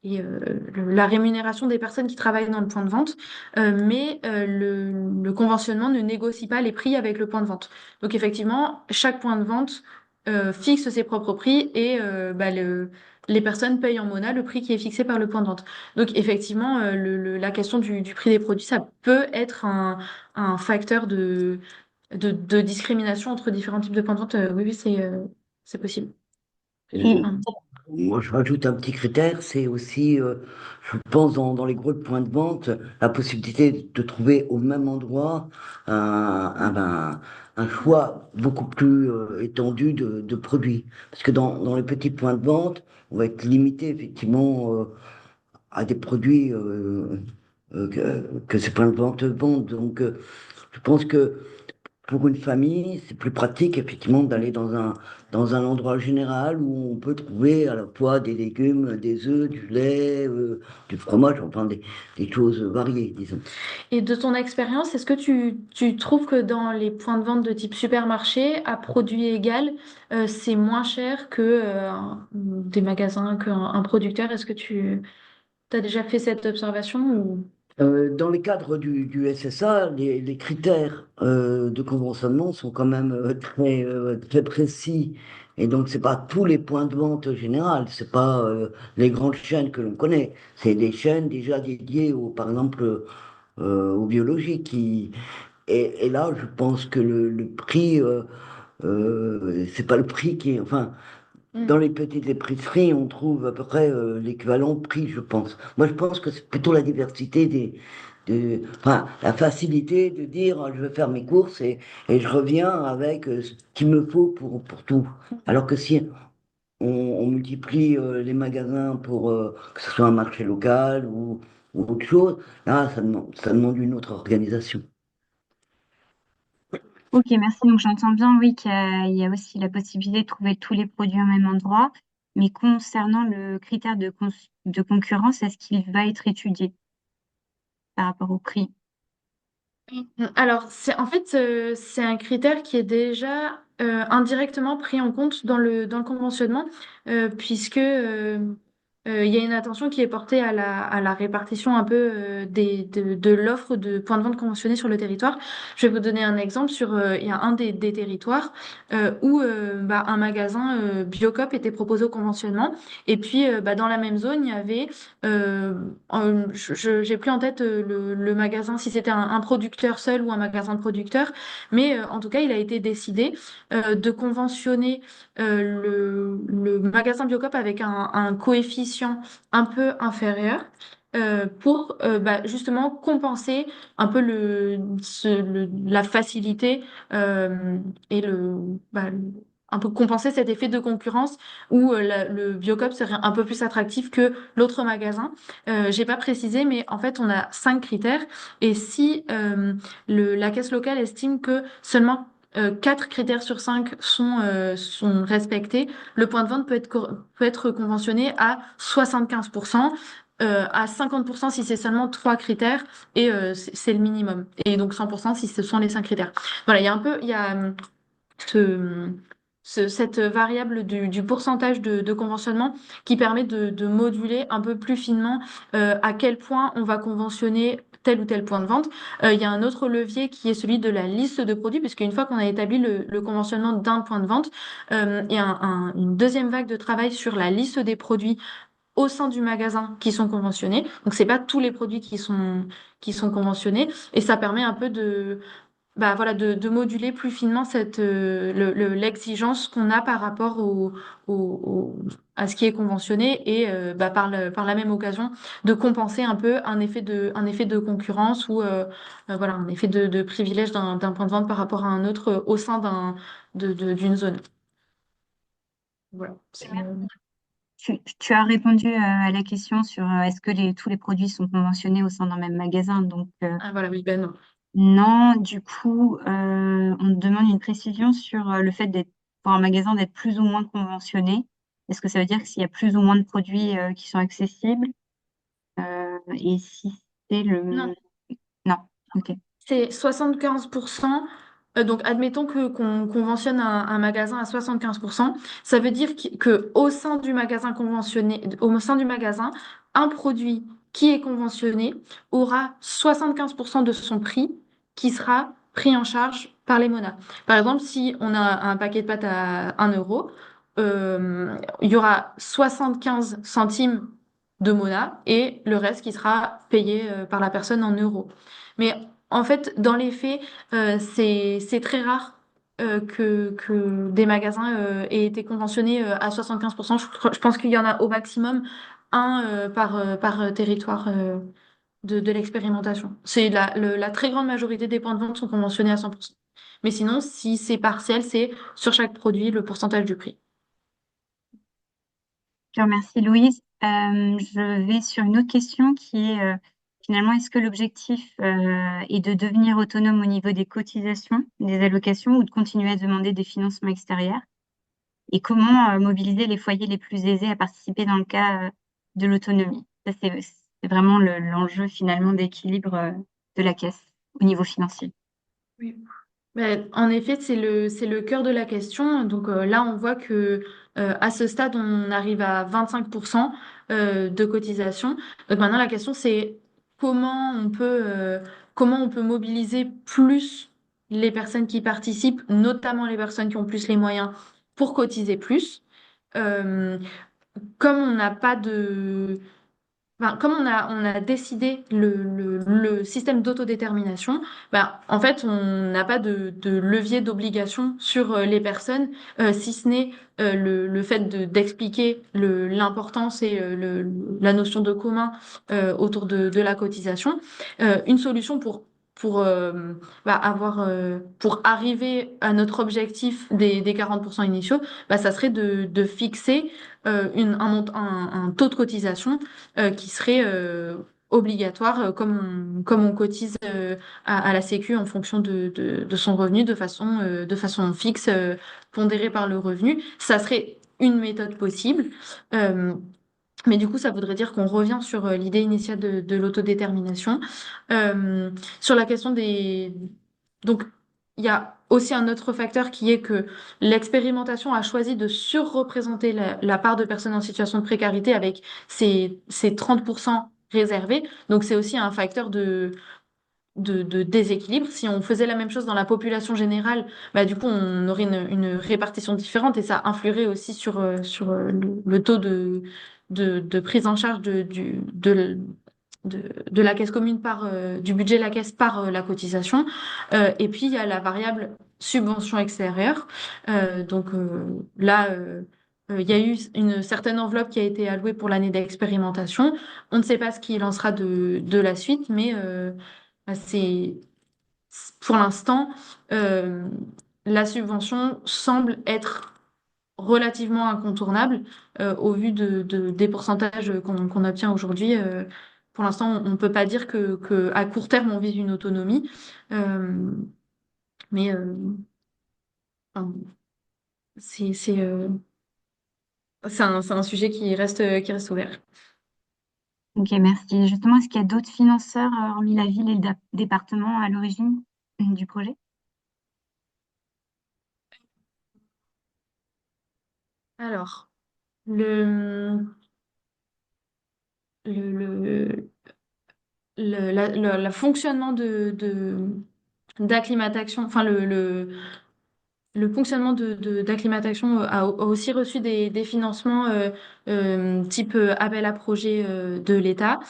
B: la rémunération des personnes qui travaillent dans le point de vente. Mais le conventionnement ne négocie pas les prix avec le point de vente. Donc effectivement, chaque point de vente fixe ses propres prix et les personnes payent en monnaie le prix qui est fixé par le point de vente. Donc effectivement, la question du prix des produits, ça peut être un facteur de discrimination entre différents types de points de vente. Oui, oui, c'est possible.
D: Et
B: Hum.
D: moi, je rajoute un petit critère, c'est aussi, je pense, dans les gros points de vente, la possibilité de trouver au même endroit un choix beaucoup plus étendu de produits. Parce que dans les petits points de vente, on va être limité effectivement à des produits que ces points de vente vendent. Donc, je pense que pour une famille, c'est plus pratique effectivement d'aller dans un endroit général où on peut trouver à la fois des légumes, des œufs, du lait, du fromage, enfin des choses variées, disons.
B: Et de ton expérience, est-ce que tu trouves que dans les points de vente de type supermarché, à produit égal, c'est moins cher que des magasins, qu'un producteur? Est-ce que tu as déjà fait cette observation ou...
D: Dans les cadres du SSA, les critères de conventionnement sont quand même très précis. Et donc, c'est pas tous les points de vente général, c'est pas les grandes chaînes que l'on connaît. C'est des chaînes déjà dédiées, par exemple, au biologique. Et là, je pense que le prix, c'est pas le prix qui est. Enfin, dans
B: Hmm.
D: les petites épiceries, on trouve à peu près l'équivalent prix, je pense. Moi, je pense que c'est plutôt la diversité enfin, la facilité de dire je vais faire mes courses et je reviens avec ce qu'il me faut pour tout. Alors que si on multiplie les magasins pour que ce soit un marché local ou autre chose, là, ça demande une autre organisation.
A: Ok, merci. Donc j'entends bien, oui, il y a aussi la possibilité de trouver tous les produits au même endroit. Mais concernant le critère de concurrence, est-ce qu'il va être étudié par rapport au prix?
B: Alors, en fait, c'est un critère qui est déjà indirectement pris en compte dans le conventionnement, puisque il y a une attention qui est portée à la répartition un peu de l'offre de points de vente conventionnés sur le territoire. Je vais vous donner un exemple il y a un des territoires où un magasin Biocop était proposé au conventionnement. Et puis, dans la même zone, il y avait, j'ai plus en tête le magasin, si c'était un producteur seul ou un magasin de producteurs, mais en tout cas, il a été décidé de conventionner le magasin Biocop avec un coefficient un peu inférieur pour justement compenser un peu la facilité et un peu compenser cet effet de concurrence où le Biocop serait un peu plus attractif que l'autre magasin. J'ai pas précisé, mais en fait, on a 5 critères. Et si la caisse locale estime que seulement 4 critères sur 5 sont respectés, le point de vente peut être conventionné à 75%, à 50% si c'est seulement 3 critères, et c'est le minimum. Et donc 100% si ce sont les 5 critères. Voilà, il y a ce, cette variable du pourcentage de conventionnement qui permet de moduler un peu plus finement à quel point on va conventionner tel ou tel point de vente. Il y a un autre levier qui est celui de la liste de produits, puisqu'une fois qu'on a établi le conventionnement d'un point de vente, il y a une deuxième vague de travail sur la liste des produits au sein du magasin qui sont conventionnés. Donc, c'est pas tous les produits qui sont conventionnés, et ça permet un peu voilà, de moduler plus finement l'exigence qu'on a par rapport à ce qui est conventionné, et par la même occasion de compenser un peu un effet de concurrence ou voilà, un effet de privilège d'un point de vente par rapport à un autre au sein d'une zone. Voilà.
A: Tu as répondu à la question sur est-ce que tous les produits sont conventionnés au sein d'un même magasin. Donc,
B: Ah, voilà, oui, ben non.
A: non, du coup, on te demande une précision sur le fait pour un magasin d'être plus ou moins conventionné. Est-ce que ça veut dire que s'il y a plus ou moins de produits qui sont accessibles? Et si c'est
B: Non.
A: Non, ok.
B: C'est 75%. Donc, admettons qu'on conventionne un magasin à 75%. Ça veut dire au sein du magasin conventionné, au sein du magasin, un produit qui est conventionné aura 75% de son prix qui sera pris en charge par les monas. Par exemple, si on a un paquet de pâtes à 1 euro, il y aura 75 centimes de mona et le reste qui sera payé par la personne en euros. Mais en fait, dans les faits, c'est très rare que des magasins aient été conventionnés à 75%. Je pense qu'il y en a au maximum un par territoire de l'expérimentation. C'est la très grande majorité des points de vente sont conventionnés à 100%. Mais sinon, si c'est partiel, c'est sur chaque produit le pourcentage du prix.
A: Je te remercie, Louise. Je vais sur une autre question qui est finalement, est-ce que l'objectif est de devenir autonome au niveau des cotisations, des allocations, ou de continuer à demander des financements extérieurs? Et comment mobiliser les foyers les plus aisés à participer dans le cas de l'autonomie? Ça, c'est vraiment l'enjeu finalement d'équilibre de la caisse au niveau financier.
B: Oui. Ben, en effet, c'est le cœur de la question. Donc là, on voit que à ce stade, on arrive à 25% de cotisation. Donc maintenant, la question, c'est comment on peut, euh, comment on peut mobiliser plus les personnes qui participent, notamment les personnes qui ont plus les moyens, pour cotiser plus. Euh, Comme on n'a pas de comme on a décidé le système d'autodétermination, en fait, on n'a pas de levier d'obligation sur les personnes, si ce n'est le fait d'expliquer l'importance et la notion de commun autour de la cotisation. Une solution pour arriver à notre objectif des 40% initiaux, ça serait de fixer un taux de cotisation qui serait obligatoire, comme on cotise à la Sécu en fonction de son revenu, de façon fixe, pondérée par le revenu. Ça serait une méthode possible. Euh, mais du coup, ça voudrait dire qu'on revient sur l'idée initiale de l'autodétermination. Sur la question des... Donc, il y a aussi un autre facteur qui est que l'expérimentation a choisi de surreprésenter la part de personnes en situation de précarité avec ces 30% réservés. Donc c'est aussi un facteur de déséquilibre. Si on faisait la même chose dans la population générale, bah, du coup, on aurait une répartition différente et ça influerait aussi sur le taux de prise en charge de la caisse commune du budget de la caisse par la cotisation. Et puis, il y a la variable subvention extérieure. Là, il y a eu une certaine enveloppe qui a été allouée pour l'année d'expérimentation. On ne sait pas ce qu'il en sera de la suite, mais c'est pour l'instant, euh, la subvention semble être relativement incontournable au vu des pourcentages qu'on obtient aujourd'hui. Pour l'instant, on ne peut pas dire à court terme, on vise une autonomie. Euh, mais enfin, c'est c'est euh, c'est un sujet qui reste ouvert.
A: Ok, merci. Justement, est-ce qu'il y a d'autres financeurs, hormis la ville et le département, à l'origine du projet?
B: Alors, le, le, la fonctionnement d'acclimatation, enfin le fonctionnement d'acclimatation a aussi reçu des financements type appel à projet de l'État.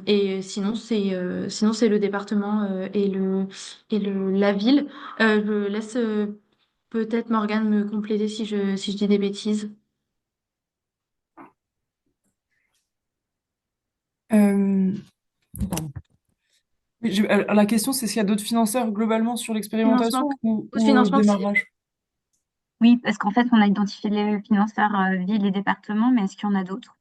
B: Et sinon c'est le département la ville. Je laisse peut-être Morgane me compléter si je dis des bêtises.
C: Euh, pardon. Oui, la question, c'est s'il y a d'autres financeurs globalement sur
B: Financement,
C: l'expérimentation ou au
B: financement,
C: démarrage?
A: Oui, parce qu'en fait, on a identifié les financeurs, ville et département, mais est-ce qu'il y en a d'autres?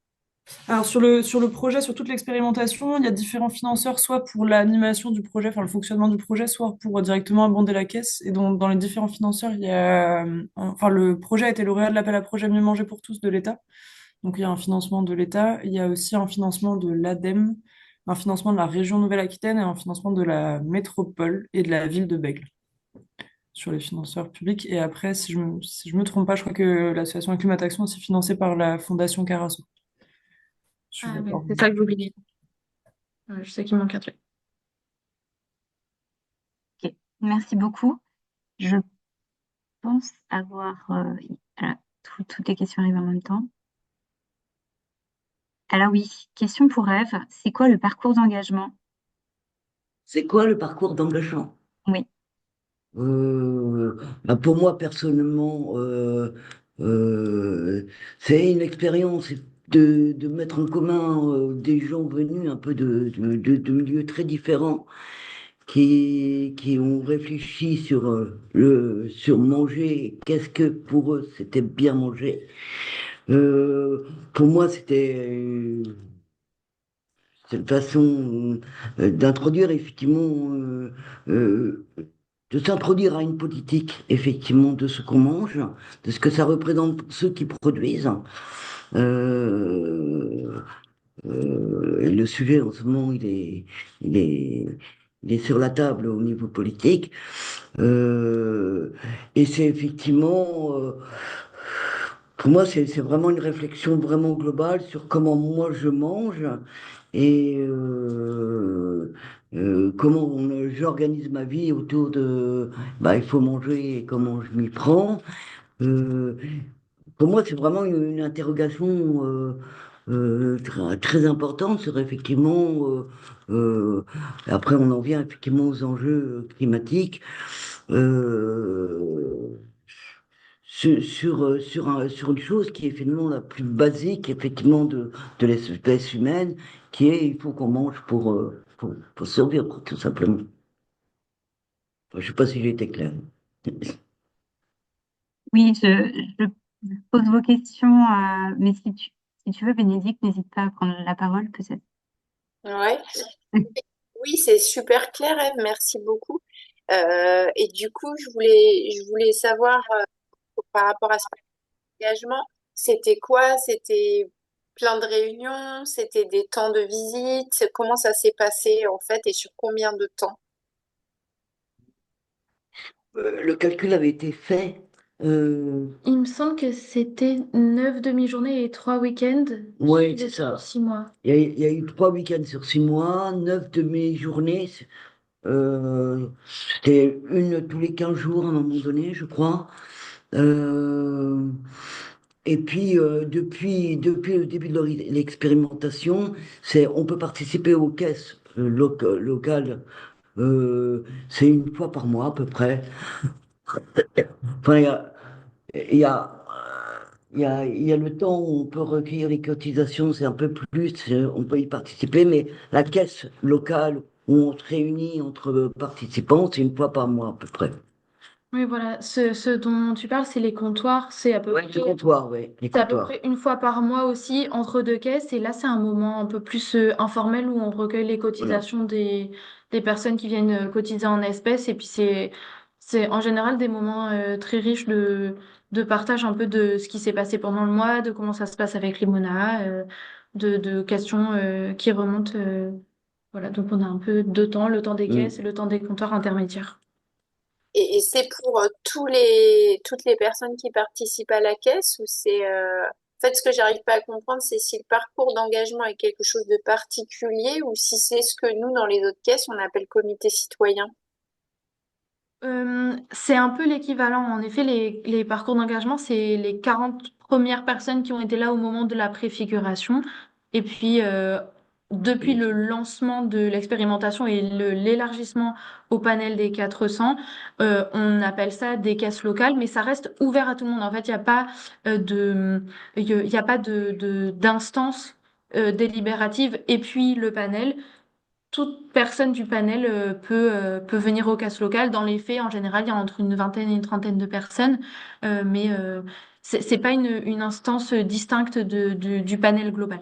C: Alors sur le projet, sur toute l'expérimentation, il y a différents financeurs, soit pour l'animation du projet, enfin le fonctionnement du projet, soit pour directement abonder la caisse. Et donc dans les différents financeurs, il y a, enfin le projet a été lauréat de l'appel à projet Mieux manger pour tous de l'État. Donc il y a un financement de l'État, il y a aussi un financement de l'ADEME, un financement de la région Nouvelle-Aquitaine et un financement de la métropole et de la ville de Bègles sur les financeurs publics. Et après, si je me trompe pas, je crois que l'association Acclimatation est aussi financée par la Fondation Carasso. Je suis
B: ah, ouais,
C: d'accord.
B: c'est ça que j'oubliais. Ouais, je sais qu'il manque un truc.
A: Ok, merci beaucoup. Je pense avoir... voilà, toutes les questions arrivent en même temps. Alors oui, question pour Eve. C'est quoi le parcours d'engagement?
D: C'est quoi le parcours d'engagement?
A: Oui,
D: Bah, pour moi, personnellement, euh, c'est une expérience de mettre en commun des gens venus un peu de milieux très différents qui ont réfléchi sur, sur manger, qu'est-ce que pour eux c'était bien manger. Pour moi, c'est une façon d'introduire effectivement, euh, de s'introduire à une politique effectivement de ce qu'on mange, de ce que ça représente pour ceux qui produisent. Euh, et le sujet en ce moment, il est, il est sur la table au niveau politique. Euh, et c'est effectivement, pour moi, c'est vraiment une réflexion vraiment globale sur comment moi je mange et comment j'organise ma vie autour de, bah, il faut manger et comment je m'y prends. Euh, pour moi, c'est vraiment une interrogation très importante sur effectivement. Après, on en vient effectivement aux enjeux climatiques. Euh, sur une chose qui est finalement la plus basique, effectivement, de l'espèce humaine, qui est il faut qu'on mange pour survivre, tout simplement. Enfin, je sais pas si j'ai été clair.
A: oui, je pose vos questions, mais si tu veux, Bénédicte, n'hésite pas à prendre la parole, peut-être.
E: Ouais. Oui, c'est super clair, Eve, merci beaucoup. Et du coup, je voulais savoir par rapport à ce engagement, c'était quoi? C'était plein de réunions, c'était des temps de visite, comment ça s'est passé en fait et sur combien de temps?
D: Le calcul avait été fait. Euh,
B: Il me semble que c'était 9 demi-journées et 3 week-ends
D: ouais, c'est
B: sur
D: ça.
B: 6 mois.
D: Il y a eu 3 week-ends sur 6 mois, 9 demi-journées. C'était une tous les 15 jours à un moment donné, je crois. Euh, et puis, depuis le début de l'expérimentation, on peut participer aux caisses locales. C'est une fois par mois à peu près. Enfin, il y a, il y a le temps où on peut recueillir les cotisations, c'est un peu plus, on peut y participer, mais la caisse locale où on se réunit entre participants, c'est une fois par mois à peu près.
B: Oui, voilà. Ce dont tu parles, c'est les comptoirs.
D: Ouais, les comptoirs, ouais, les
B: C'est à peu
D: comptoirs.
B: près une fois par mois aussi, entre deux caisses. Et là, c'est un moment un peu plus informel où on recueille les
D: Voilà.
B: cotisations des personnes qui viennent cotiser en espèces. Et puis, c'est en général des moments très riches de partage un peu de ce qui s'est passé pendant le mois, de comment ça se passe avec les monas, de questions qui remontent. Voilà, donc on a un peu deux temps, le temps des caisses et
D: Mm.
B: le temps des comptoirs intermédiaires.
E: Et c'est pour toutes les personnes qui participent à la caisse ou c'est en fait ce que j'arrive pas à comprendre, c'est si le parcours d'engagement est quelque chose de particulier ou si c'est ce que nous dans les autres caisses on appelle comité citoyen.
B: C'est un peu l'équivalent. En effet, les parcours d'engagement, c'est les 40 premières personnes qui ont été là au moment de la préfiguration. Et puis, depuis le lancement de l'expérimentation et l'élargissement au panel des 400, on appelle ça des caisses locales, mais ça reste ouvert à tout le monde. En fait, il n'y a pas il y a pas d'instance délibérative et puis le panel. Toute personne du panel peut venir aux caisses locales. Dans les faits, en général, il y a entre une vingtaine et une trentaine de personnes, mais c'est pas une instance distincte du panel global.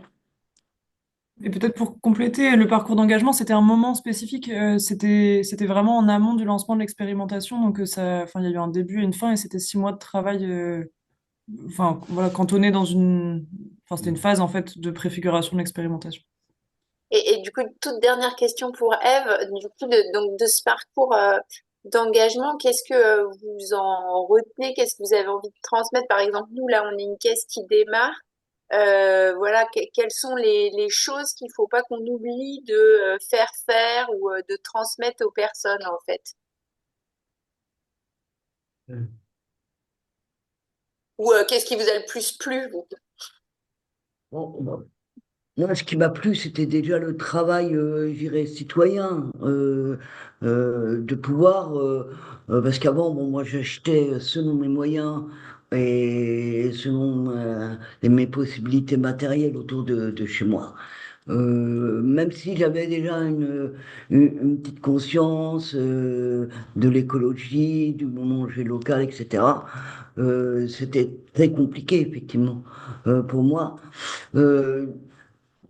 C: Et peut-être pour compléter, le parcours d'engagement, c'était un moment spécifique, c'était vraiment en amont du lancement de l'expérimentation, donc enfin, il y a eu un début et une fin, et c'était 6 mois de travail, enfin, voilà, cantonné enfin, c'était une phase en fait de préfiguration de l'expérimentation.
E: Et du coup, toute dernière question pour Eve, du coup, donc de ce parcours d'engagement, qu'est-ce que vous en retenez? Qu'est-ce que vous avez envie de transmettre? Par exemple, nous, là, on est une caisse qui démarre. Voilà, quelles sont les choses qu'il faut pas qu'on oublie de faire ou de transmettre aux personnes, en fait? Ou qu'est-ce qui vous a le plus plu, vous?
D: Bon, moi, ce qui m'a plu, c'était déjà le travail, je dirais, citoyen, de pouvoir, parce qu'avant, bon, moi, j'achetais selon mes moyens et selon mes possibilités matérielles autour de chez moi. Même si j'avais déjà une petite conscience de l'écologie, du bon manger local, etc., c'était très compliqué, effectivement, pour moi. Euh,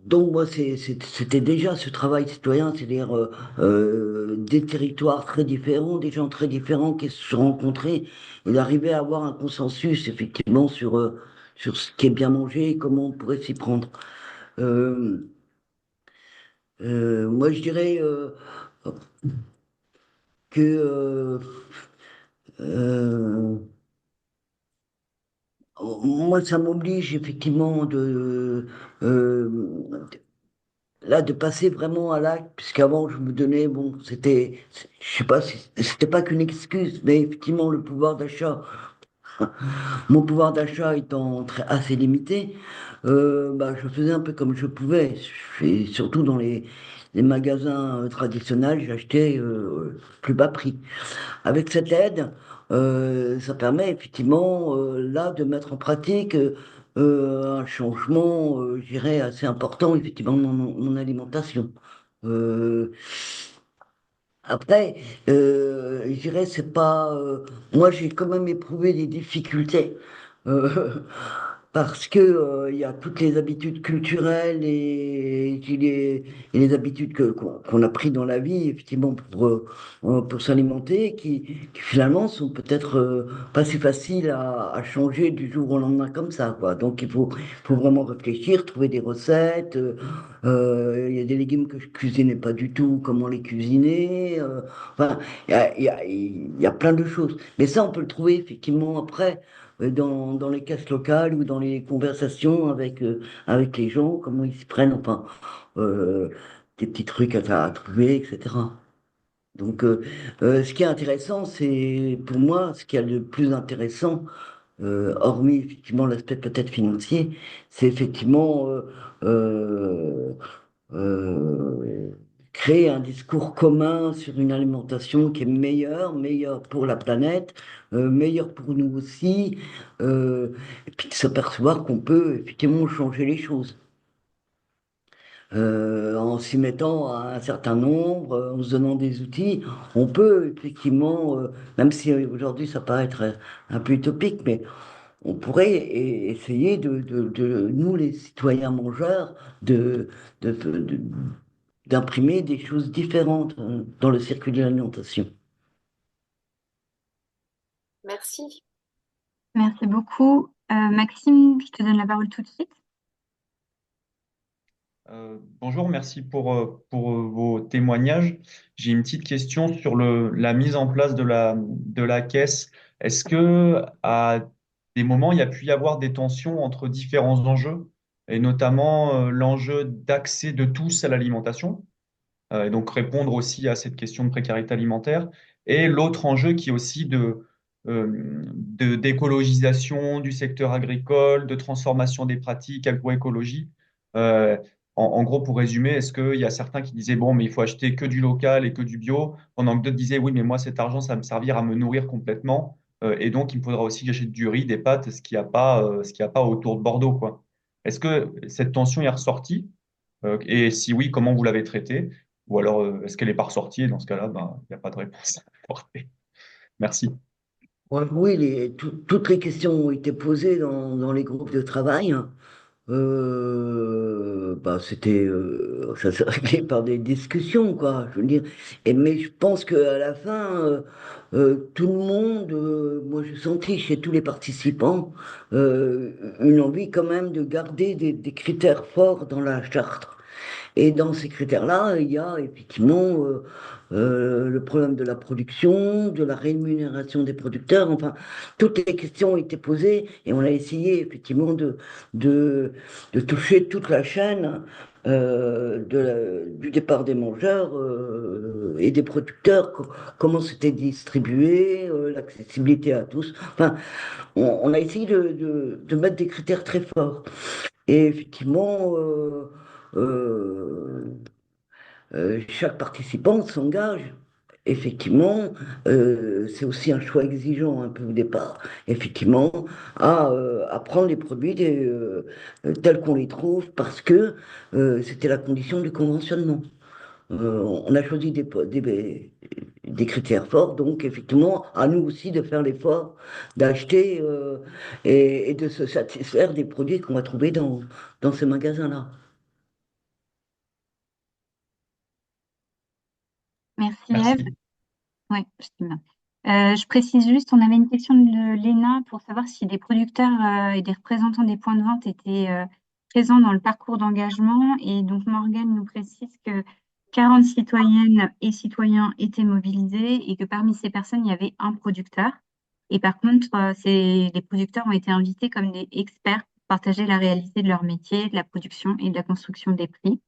D: donc moi, c'était déjà ce travail citoyen, c'est-à-dire des territoires très différents, des gens très différents qui se sont rencontrés et d'arriver à avoir un consensus effectivement sur ce qui est bien mangé et comment on pourrait s'y prendre. Euh, moi, je dirais que euh, moi, ça m'oblige effectivement euh, là, de passer vraiment à l'acte, puisqu'avant, je me donnais, bon, je sais pas si c'était pas qu'une excuse, mais effectivement, le pouvoir d'achat, mon pouvoir d'achat étant assez limité, bah, je faisais un peu comme je pouvais. Et surtout dans les magasins traditionnels, j'achetais plus bas prix. Avec cette aide, ça permet effectivement là de mettre en pratique un changement, je dirais, assez important effectivement dans mon alimentation. Euh, Après, je dirais, c'est pas. Moi, j'ai quand même éprouvé des difficultés. Euh, parce que il y a toutes les habitudes culturelles et les habitudes qu'on a pris dans la vie, effectivement, pour s'alimenter, qui finalement sont peut-être pas si faciles à changer du jour au lendemain comme ça, quoi. Donc faut vraiment réfléchir, trouver des recettes. Il y a des légumes que je cuisinais pas du tout, comment les cuisiner. Enfin, il y a plein de choses. Mais ça, on peut le trouver effectivement après dans les caisses locales ou dans les conversations avec les gens, comment ils s'y prennent, enfin, euh, des petits trucs à trouver, etc. Donc, ce qui est intéressant, c'est pour moi, ce qui est le plus intéressant, hormis effectivement l'aspect peut-être financier, c'est effectivement euh, euh, créer un discours commun sur une alimentation qui est meilleure pour la planète, meilleure pour nous aussi, et puis de s'apercevoir qu'on peut effectivement changer les choses. En s'y mettant à un certain nombre, en se donnant des outils, on peut effectivement, même si aujourd'hui ça paraît être un peu utopique, mais on pourrait essayer nous les citoyens mangeurs, de, de- d'imprimer des choses différentes dans le circuit de l'alimentation.
E: Merci.
A: Merci beaucoup. Maxime, je te donne la parole tout de suite.
F: Bonjour, merci pour vos témoignages. J'ai une petite question sur la mise en place de la caisse. Est-ce que à des moments, il y a pu y avoir des tensions entre différents enjeux, et notamment l'enjeu d'accès de tous à l'alimentation, et donc répondre aussi à cette question de précarité alimentaire, et l'autre enjeu qui est aussi d'écologisation du secteur agricole, de transformation des pratiques, agroécologie. Euh, en gros, pour résumer, est-ce qu'il y a certains qui disaient, bon, mais il faut acheter que du local et que du bio, pendant que d'autres disaient, oui, mais moi, cet argent, ça va me servir à me nourrir complètement, et donc il me faudra aussi que j'achète du riz, des pâtes, ce qu'il y a pas autour de Bordeaux, quoi. Est-ce que cette tension est ressortie? Et si oui, comment vous l'avez traitée? Ou alors, est-ce qu'elle est pas ressortie? Et dans ce cas-là, ben, il n'y a pas de réponse à apporter. Merci.
D: Ouais, oui, toutes les questions ont été posées dans les groupes de travail, hein. Bah, ça s'est réglé par des discussions, quoi. Je veux dire. Mais je pense qu'à la fin, tout le monde, moi, j'ai senti chez tous les participants une envie quand même de garder des critères forts dans la charte. Et dans ces critères-là, il y a effectivement le problème de la production, de la rémunération des producteurs. Enfin, toutes les questions ont été posées et on a essayé effectivement de, de toucher toute la chaîne du départ des mangeurs et des producteurs, comment c'était distribué, l'accessibilité à tous. Enfin, on a essayé de mettre des critères très forts. Et effectivement, euh, chaque participant s'engage. Effectivement, c'est aussi un choix exigeant un peu au départ, effectivement, à prendre les produits tels qu'on les trouve parce que c'était la condition du conventionnement. On a choisi des critères forts, donc effectivement, à nous aussi de faire l'effort d'acheter et de se satisfaire des produits qu'on va trouver dans ces magasins-là.
A: Merci Ève.
F: Merci.
A: Ouais, je t'aime bien. Je précise juste, on avait une question de Léna pour savoir si des producteurs et des représentants des points de vente étaient présents dans le parcours d'engagement. Et donc Morgane nous précise que 40 citoyennes et citoyens étaient mobilisés et que parmi ces personnes, il y avait un producteur. Et par contre, les producteurs ont été invités comme des experts pour partager la réalité de leur métier, de la production et de la construction des prix.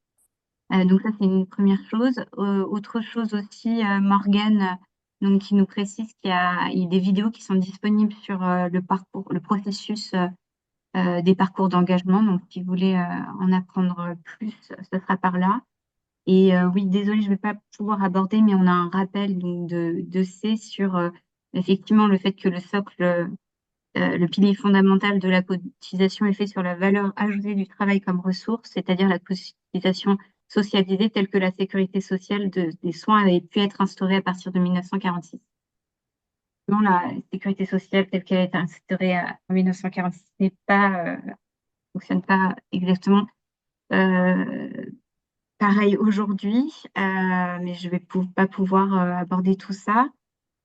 A: Donc ça, c'est une première chose. Autre chose aussi, Morgane, donc, qui nous précise qu'il y a des vidéos qui sont disponibles sur le parcours, le processus des parcours d'engagement. Donc, si vous voulez en apprendre plus, ce sera par là. Et oui, désolée, je ne vais pas pouvoir aborder, mais on a un rappel donc, de C sur effectivement le fait que le socle, le pilier fondamental de la cotisation est fait sur la valeur ajoutée du travail comme ressource, c'est-à-dire la cotisation socialisée telle que la sécurité sociale des soins avait pu être instaurée à partir de 1946. Non, la sécurité sociale telle qu'elle a été instaurée en 1946 fonctionne pas exactement euh, pareil aujourd'hui, mais je vais pas pouvoir aborder tout ça.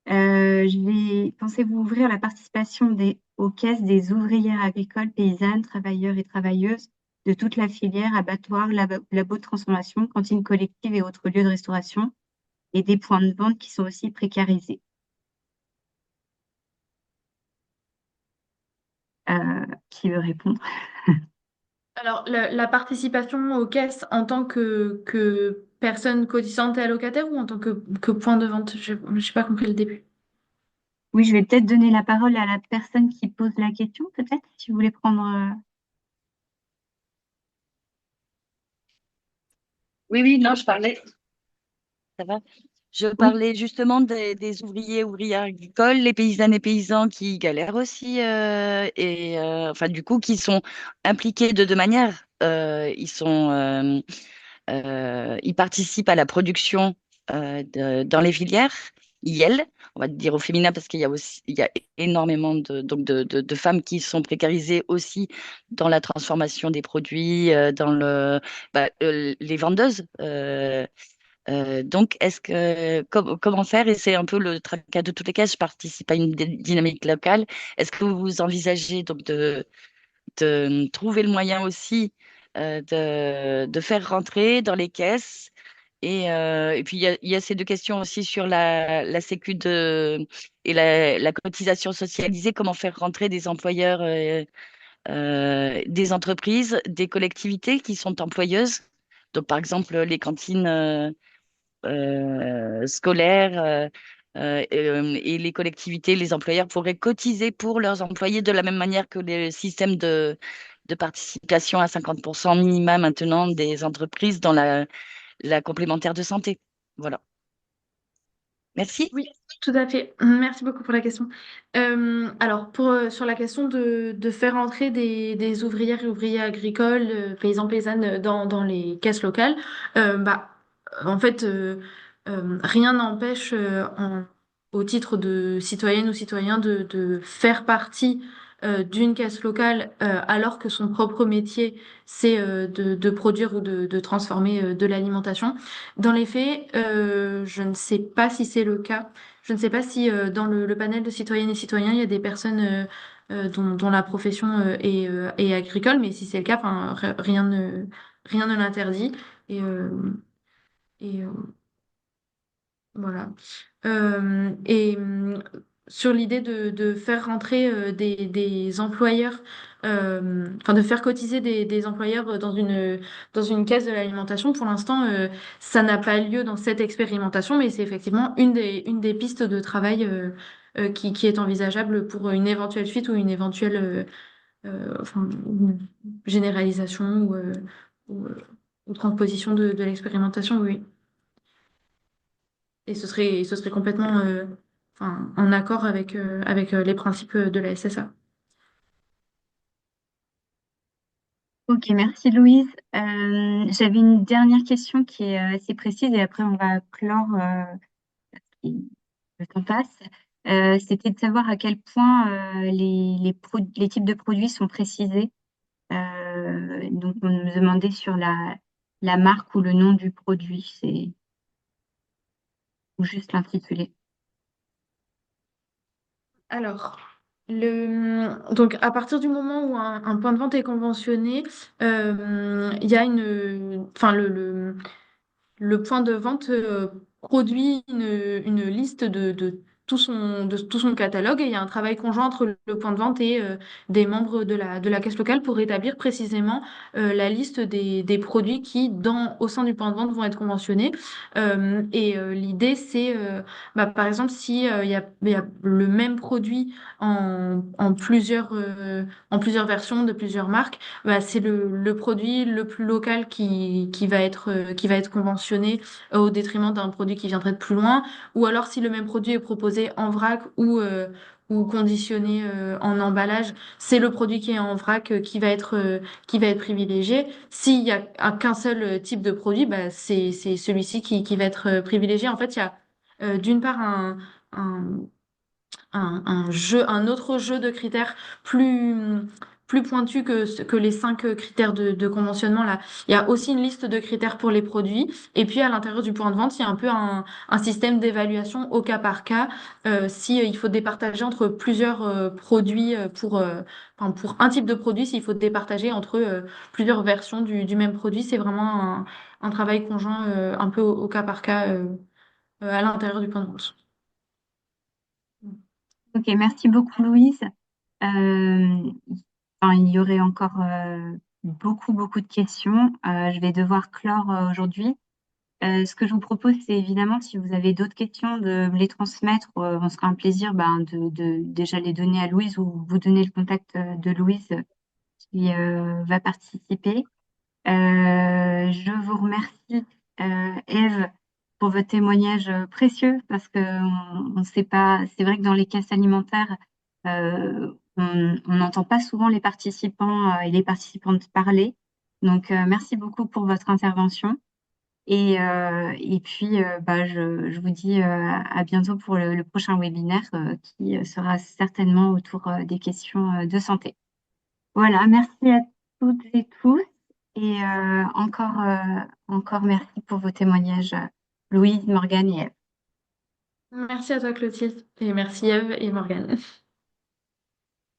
A: Pensez-vous ouvrir la participation aux caisses des ouvrières agricoles, paysannes, travailleurs et travailleuses de toute la filière, abattoirs, labos de transformation, cantines collectives et autres lieux de restauration, et des points de vente qui sont aussi précarisés? Qui veut répondre?
B: Alors, la participation aux caisses en tant que personne cotisante et allocataire ou en tant que point de vente? Je n'ai pas compris le début.
A: Oui, je vais peut-être donner la parole à la personne qui pose la question, peut-être, si vous voulez prendre.
G: Oui, oui, non, je parlais, ça va. Je
A: Oui,
G: parlais justement des ouvriers, ouvrières agricoles, les paysannes et paysans qui galèrent aussi, enfin, du coup, qui sont impliqués de deux manières. Ils participent à la production dans les filières, IEL, on va dire au féminin parce il y a énormément de femmes qui sont précarisées aussi dans la transformation des produits, les vendeuses. Donc, comment faire? Et c'est un peu le tracas de toutes les caisses. Je participe à une dynamique locale. Est-ce que vous envisagez donc de trouver le moyen aussi de faire rentrer dans les caisses. Et puis, il y a ces deux questions aussi sur la sécu et la cotisation socialisée, comment faire rentrer des employeurs, des entreprises, des collectivités qui sont employeuses. Donc, par exemple, les cantines scolaires et les collectivités, les employeurs pourraient cotiser pour leurs employés de la même manière que les systèmes de participation à 50% minima maintenant des entreprises dans la complémentaire de santé. Voilà. Merci.
B: Oui, tout à fait. Merci beaucoup pour la question. Alors, sur la question de faire entrer des ouvrières et ouvriers agricoles, paysans, paysannes dans les caisses locales, bah, en fait, rien n'empêche, au titre de citoyenne ou citoyen, de faire partie d'une caisse locale alors que son propre métier, c'est de produire ou de transformer de l'alimentation. Dans les faits, je ne sais pas si c'est le cas. Je ne sais pas si dans le panel de citoyennes et citoyens, il y a des personnes dont la profession est agricole, mais si c'est le cas, enfin, rien ne l'interdit. Et, euh, et voilà. Sur l'idée de faire rentrer des employeurs, enfin de faire cotiser des employeurs dans une caisse de l'alimentation, pour l'instant, ça n'a pas lieu dans cette expérimentation, mais c'est effectivement une des pistes de travail qui est envisageable pour une éventuelle suite ou une éventuelle enfin, une généralisation ou, euh, ou transposition de l'expérimentation, oui. Et ce serait complètement enfin, en accord avec les principes de la SSA.
A: ok, merci Louise. J'avais une dernière question qui est assez précise et après on va clore et le temps passe. C'était de savoir à quel point les types de produits sont précisés. Donc on me demandait sur la marque ou le nom du produit, ou juste l'intitulé.
B: Alors, donc à partir du moment où un point de vente est conventionné, il y a enfin le point de vente produit une liste de tout son catalogue et il y a un travail conjoint entre le point de vente et des membres de la caisse locale pour établir précisément la liste des produits qui, au sein du point de vente, vont être conventionnés. L'idée, c'est, par exemple, si il y a le même produit en plusieurs versions de plusieurs marques, c'est le produit le plus local qui va être conventionné au détriment d'un produit qui viendrait de plus loin. Ou alors si le même produit est proposé en vrac ou conditionné en emballage, c'est le produit qui est en vrac qui va être privilégié. S'il y a qu'un seul type de produit, c'est celui-ci qui va être privilégié. En fait, il y a d'une part un un autre jeu de critères plus pointu que les 5 critères de conventionnement là. Il y a aussi une liste de critères pour les produits. Et puis à l'intérieur du point de vente, il y a un peu un système d'évaluation au cas par cas. Si il faut départager entre plusieurs produits enfin, pour un type de produit, s'il faut départager entre plusieurs versions du même produit, c'est vraiment un travail conjoint un peu au cas par cas à l'intérieur du point de vente.
A: Ok, merci beaucoup Louise. Euh, enfin, il y aurait encore beaucoup de questions. Je vais devoir clore aujourd'hui. Ce que je vous propose, c'est évidemment, si vous avez d'autres questions, de me les transmettre. On sera un plaisir de déjà les donner à Louise ou vous donner le contact de Louise qui va participer. Je vous remercie, Ève, pour votre témoignage précieux parce que on sait pas. C'est vrai que dans les caisses alimentaires, on n'entend pas souvent les participants et les participantes parler. Donc, merci beaucoup pour votre intervention. Et puis, je vous dis à bientôt pour le prochain webinaire qui sera certainement autour des questions de santé. Voilà, merci à toutes et tous. Et encore merci pour vos témoignages, Louise, Morgane et Ève.
B: Merci à toi, Clotilde, et merci Eve et Morgane.